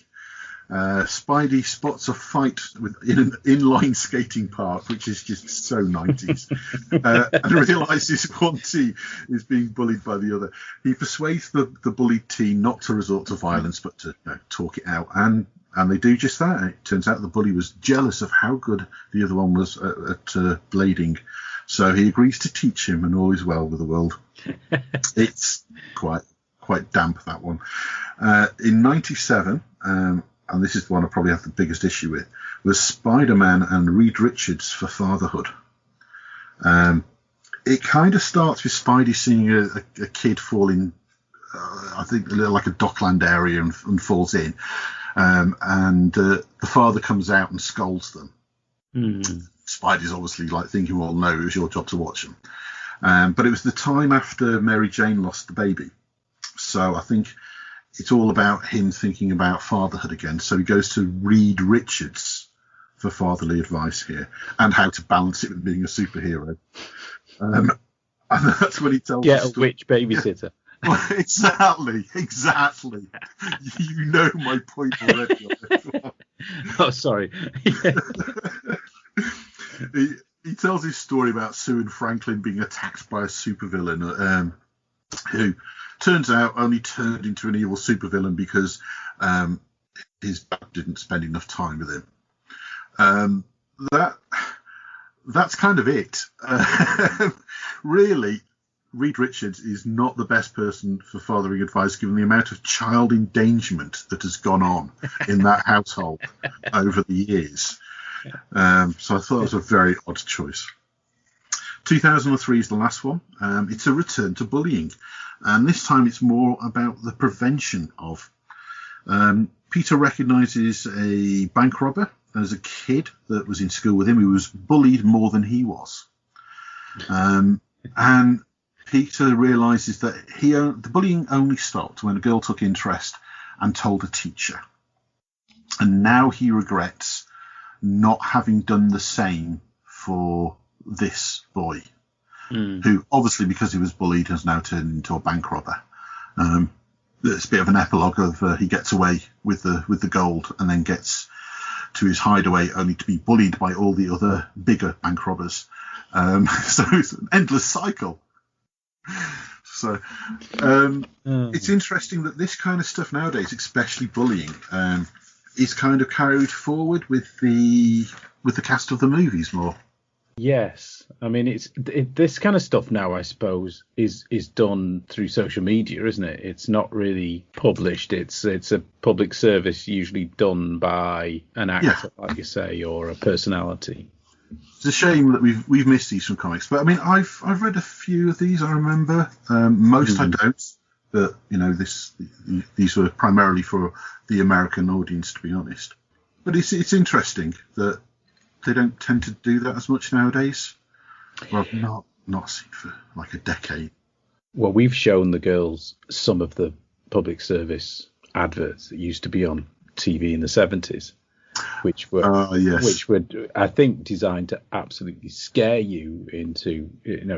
S6: Spidey spots a fight in an inline skating park, which is just so 90s, and realises one team is being bullied by the other. He persuades the bullied team not to resort to violence, but to talk it out, and they do just that. It turns out the bully was jealous of how good the other one was at blading, so he agrees to teach him, and all is well with the world. It's quite damp, that one. In 97, and this is the one I probably have the biggest issue with, was Spider-Man and Reed Richards for Fatherhood. It kind of starts with Spidey seeing a kid fall in, I think, like a dockland area and falls in. And the father comes out and scolds them. Spidey's obviously thinking, well, no, it was your job to watch them. But it was the time after Mary Jane lost the baby. So I think it's all about him thinking about fatherhood again. So he goes to Reed Richards for fatherly advice here and how to balance it with being a superhero. And that's when he tells
S7: a witch babysitter.
S6: Well, exactly. You know my point already on this one.
S7: Oh, sorry.
S6: He tells his story about Sue and Franklin being attacked by a supervillain who turns out only turned into an evil supervillain because his dad didn't spend enough time with him. That's kind of it. Really, Reed Richards is not the best person for fathering advice, given the amount of child endangerment that has gone on in that household over the years. So I thought it was a very odd choice. 2003 is the last one. It's a return to bullying. And this time it's more about the prevention of. Peter recognises a bank robber as a kid that was in school with him who was bullied more than he was. And Peter realises that the bullying only stopped when a girl took interest and told a teacher. And now he regrets not having done the same for this boy, who obviously, because he was bullied, has now turned into a bank robber. It's a bit of an epilogue of he gets away with the gold and then gets to his hideaway only to be bullied by all the other bigger bank robbers. So it's an endless cycle. So it's interesting that this kind of stuff nowadays, especially bullying, is kind of carried forward with the cast of the movies more.
S7: Yes, I mean this kind of stuff now, I suppose, is done through social media, isn't it? It's not really published. It's a public service, usually done by an actor, like you say, or a personality.
S6: It's a shame that we've missed these from comics, but I mean, I've read a few of these. I remember most I don't, but these were primarily for the American audience, to be honest. But it's interesting that they don't tend to do that as much nowadays. Well, I've not seen for like a decade.
S7: Well, we've shown the girls some of the public service adverts that used to be on TV in the 70s, which were I think designed to absolutely scare you into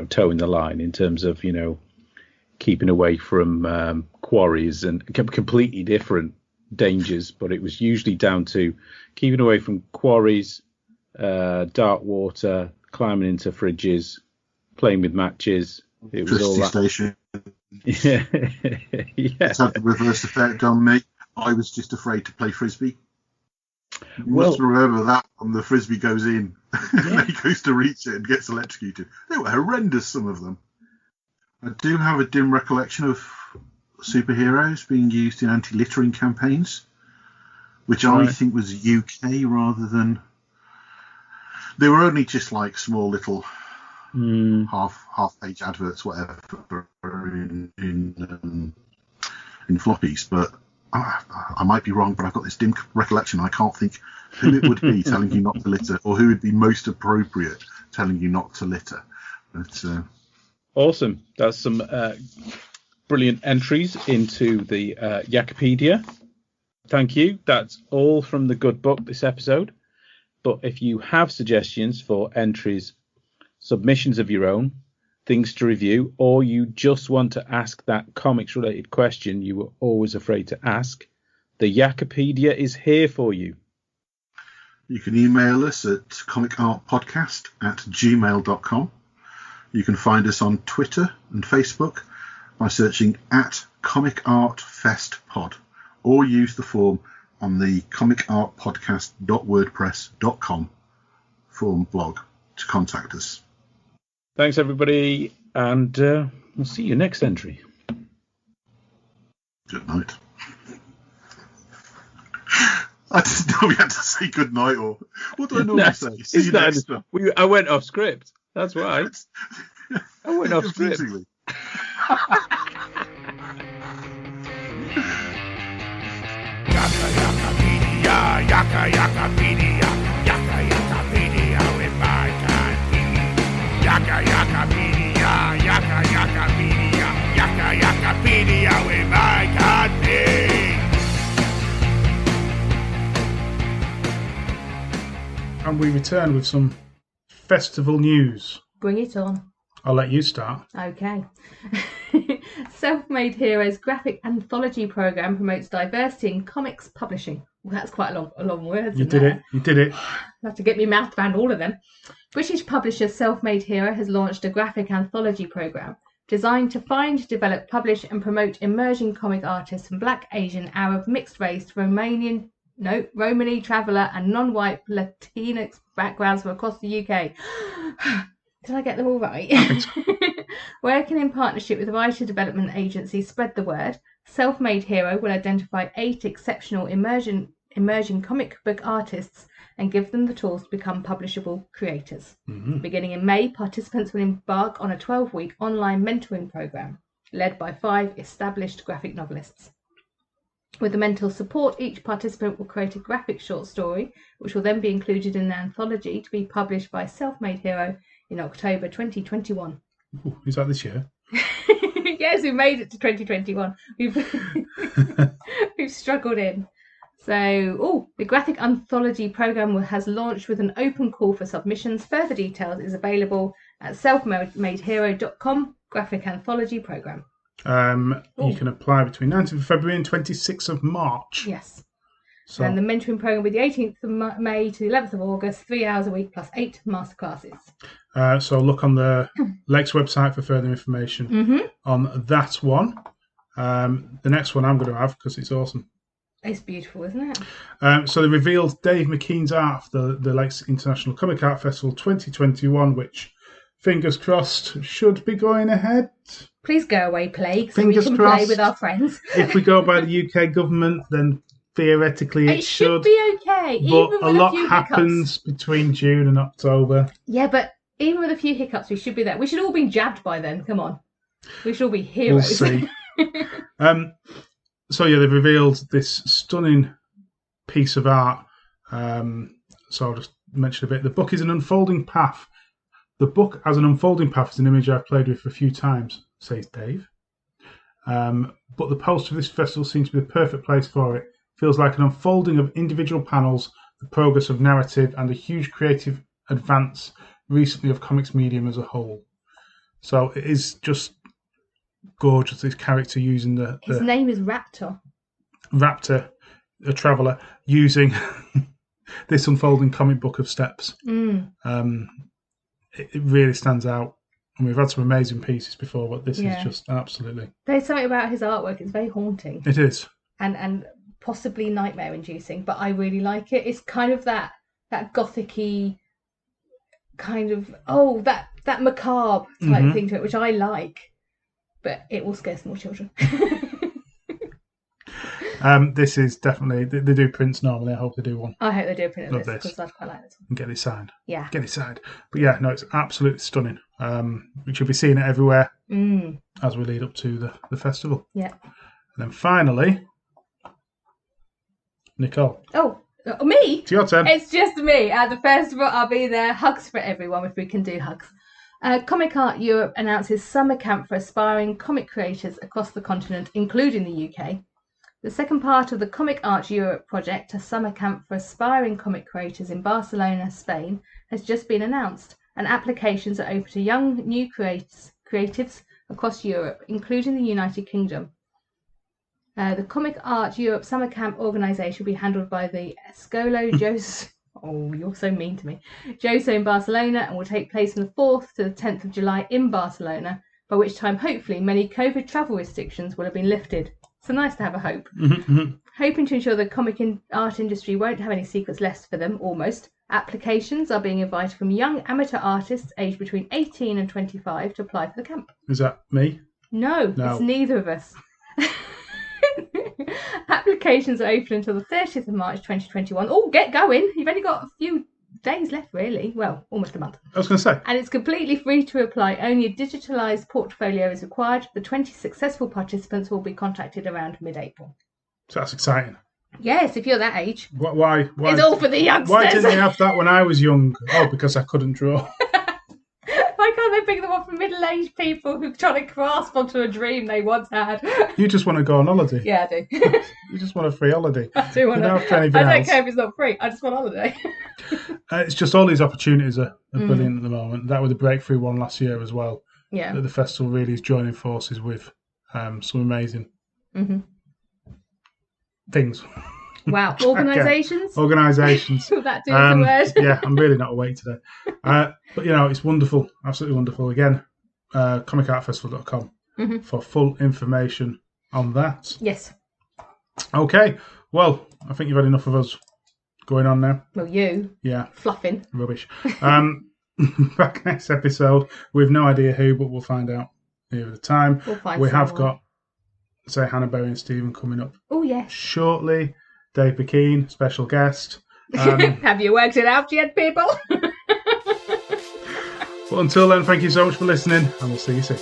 S7: towing the line in terms of keeping away from quarries and completely different dangers, but it was usually down to keeping away from quarries, dark water, climbing into fridges, playing with matches. It was all that.
S6: Station.
S7: Yeah.
S6: It's had the reverse effect on me. I was just afraid to play frisbee. You must remember that when the frisbee goes in and he goes to reach it and gets electrocuted. They were horrendous, some of them. I do have a dim recollection of superheroes being used in anti-littering campaigns, which I think was UK rather than... They were only just like small little half-page adverts, whatever, in floppies. But I might be wrong, but I've got this dim recollection. I can't think who it would be telling you not to litter, or who would be most appropriate telling you not to litter. But
S7: awesome. That's some brilliant entries into the Yakapedia. Thank you. That's all from the good book this episode. But if you have suggestions for entries, submissions of your own, things to review, or you just want to ask that comics-related question you were always afraid to ask, the Yakapedia is here for you.
S6: You can email us at comicartpodcast@gmail.com. You can find us on Twitter and Facebook by searching @comicartfestpod, or use the form on the comicartpodcast.wordpress.com form blog to contact us.
S7: Thanks, everybody, and we'll see you next entry.
S6: Good night. I didn't know we had to say good night, or what do I normally say? See you next time.
S7: I went off script. That's why. I went off script.
S5: Yaka Yakapedia, Yaka Yakapedia with my kind. Yaka Yakapedia, Yaka Yakapedia, Yaka Yakapedia with my kind.
S1: And we return with some festival news.
S2: Bring it on.
S1: I'll let you start.
S2: Okay. Self-Made Heroes graphic anthology program promotes diversity in comics publishing. Well, that's quite a long word.
S1: You did it.
S2: I have to get my mouth around all of them. British publisher Self-Made Hero has launched a graphic anthology program designed to find, develop, publish and promote emerging comic artists from Black, Asian, Arab, mixed race, Romani, traveller and non-white Latinx backgrounds from across the UK. Did I get them all right? Working in partnership with writer development agency Spread the Word, Self-Made Hero will identify 8 exceptional emerging comic book artists and give them the tools to become publishable creators. Mm-hmm. Beginning in May, participants will embark on a 12-week online mentoring program led by 5 established graphic novelists. With the mental support, each participant will create a graphic short story, which will then be included in an anthology to be published by Self-Made Hero in October 2021.
S1: Ooh, is that this year?
S2: Yes, we made it to 2021. We've struggled in. So, the graphic anthology program has launched with an open call for submissions. Further details is available at selfmadehero.com, graphic anthology program.
S1: You can apply between 19th of February and 26th of March.
S2: Yes.
S1: So,
S2: and the mentoring program will be the 18th of May to the 11th of August, 3 hours a week plus 8 masterclasses.
S1: So look on the Lakes website for further information on that one. The next one I'm going to have, because it's awesome.
S2: It's beautiful, isn't it?
S1: So they revealed Dave McKean's art for the Lakes International Comic Art Festival 2021, which, fingers crossed, should be going ahead.
S2: Please go away, Plague, so
S1: fingers
S2: we can
S1: crossed.
S2: play with our friends.
S1: If we go by the UK government, then theoretically it
S2: should be okay.
S1: But
S2: even with
S1: a lot
S2: few
S1: happens between June and October.
S2: Yeah, but even with a few hiccups, we should be there. We should all be jabbed by then. Come on. We should all be heroes.
S1: We'll see. So, they've revealed this stunning piece of art. So I'll just mention a bit. The book is an unfolding path. The book as an unfolding path is an image I've played with a few times, says Dave. But the poster of this festival seems to be the perfect place for it. Feels like an unfolding of individual panels, the progress of narrative, and a huge creative advance recently of comics medium as a whole. So it is just gorgeous, this character using
S2: his name is Raptor,
S1: a traveller, using this unfolding comic book of steps. It really stands out. And we've had some amazing pieces before, but this is just absolutely...
S2: There's something about his artwork, it's very haunting.
S1: It is.
S2: And possibly nightmare-inducing, but I really like it. It's kind of that gothic-y kind of, that macabre type thing to it, which I like. But it will scare small children.
S1: This is definitely, they do prints normally. I hope they do one.
S2: I hope they do a print of this because I'd quite like this one.
S1: And get it signed.
S2: Yeah.
S1: Get it signed. But yeah, no, it's absolutely stunning. We should be seeing it everywhere as we lead up to the festival.
S2: Yeah.
S1: And then finally, Nicole.
S2: Oh, me?
S1: It's your turn.
S2: It's just me. At the festival, I'll be there. Hugs for everyone if we can do hugs. Comic Art Europe announces summer camp for aspiring comic creators across the continent, including the UK. The second part of the Comic Art Europe project, a summer camp for aspiring comic creators in Barcelona, Spain, has just been announced, and applications are open to young new creatives across Europe, including the United Kingdom. The Comic Art Europe Summer Camp organisation will be handled by the Escolo Jose. Oh, you're so mean to me. Jose in Barcelona, and will take place from the 4th to the 10th of July in Barcelona, by which time hopefully many COVID travel restrictions will have been lifted. So nice to have a hope. Hoping to ensure the comic art industry won't have any secrets left for them, almost. Applications are being invited from young amateur artists aged between 18 and 25 to apply for the camp.
S1: Is that me?
S2: No, it's neither of us. Applications are open until the 30th of March 2021. Oh, get going. You've only got a few days left, really. Well, almost a month.
S1: I was going to say.
S2: And it's completely free to apply. Only a digitalised portfolio is required. The 20 successful participants will be contacted around mid-April.
S1: So that's exciting.
S2: Yes, if you're that age.
S1: Why?
S2: It's all for the youngsters.
S1: Why didn't they have that when I was young? Oh, because I couldn't draw.
S2: Why can't they pick them up from middle-aged people who are trying to grasp onto a dream they once had?
S1: You just want to go on holiday.
S2: Yeah, I do.
S1: You just want a free holiday.
S2: I do want to. I don't care if it's not free. I just want a holiday.
S1: It's just all these opportunities are brilliant at the moment. That was the breakthrough one last year as well.
S2: Yeah.
S1: That the festival really is joining forces with some amazing things.
S2: Wow. Organisations?
S1: Organisations.
S2: Will that do the word?
S1: Yeah, I'm really not awake today. But, it's wonderful. Absolutely wonderful. Again, comicartfestival.com for full information on that.
S2: Yes.
S1: Okay. Well, I think you've had enough of us going on now.
S2: Well, you.
S1: Yeah.
S2: Fluffing.
S1: Rubbish. Back next episode. We've no idea who, but we'll find out near the time.
S2: We'll find
S1: We
S2: someone.
S1: have got, say, Hannah Berry and Stephen coming up.
S2: Oh, yes.
S1: Shortly. Dave Pekin, special guest.
S2: Have you worked it out yet, people?
S1: But until then, thank you so much for listening, and we'll see you soon.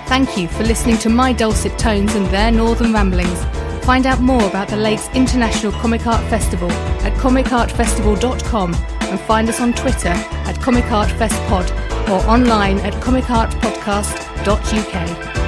S2: Thank you for listening to my dulcet tones and their northern ramblings. Find out more about the Lakes International Comic Art Festival at comicartfestival.com and find us on Twitter at comicartfestpod or online at comicartpodcast.uk.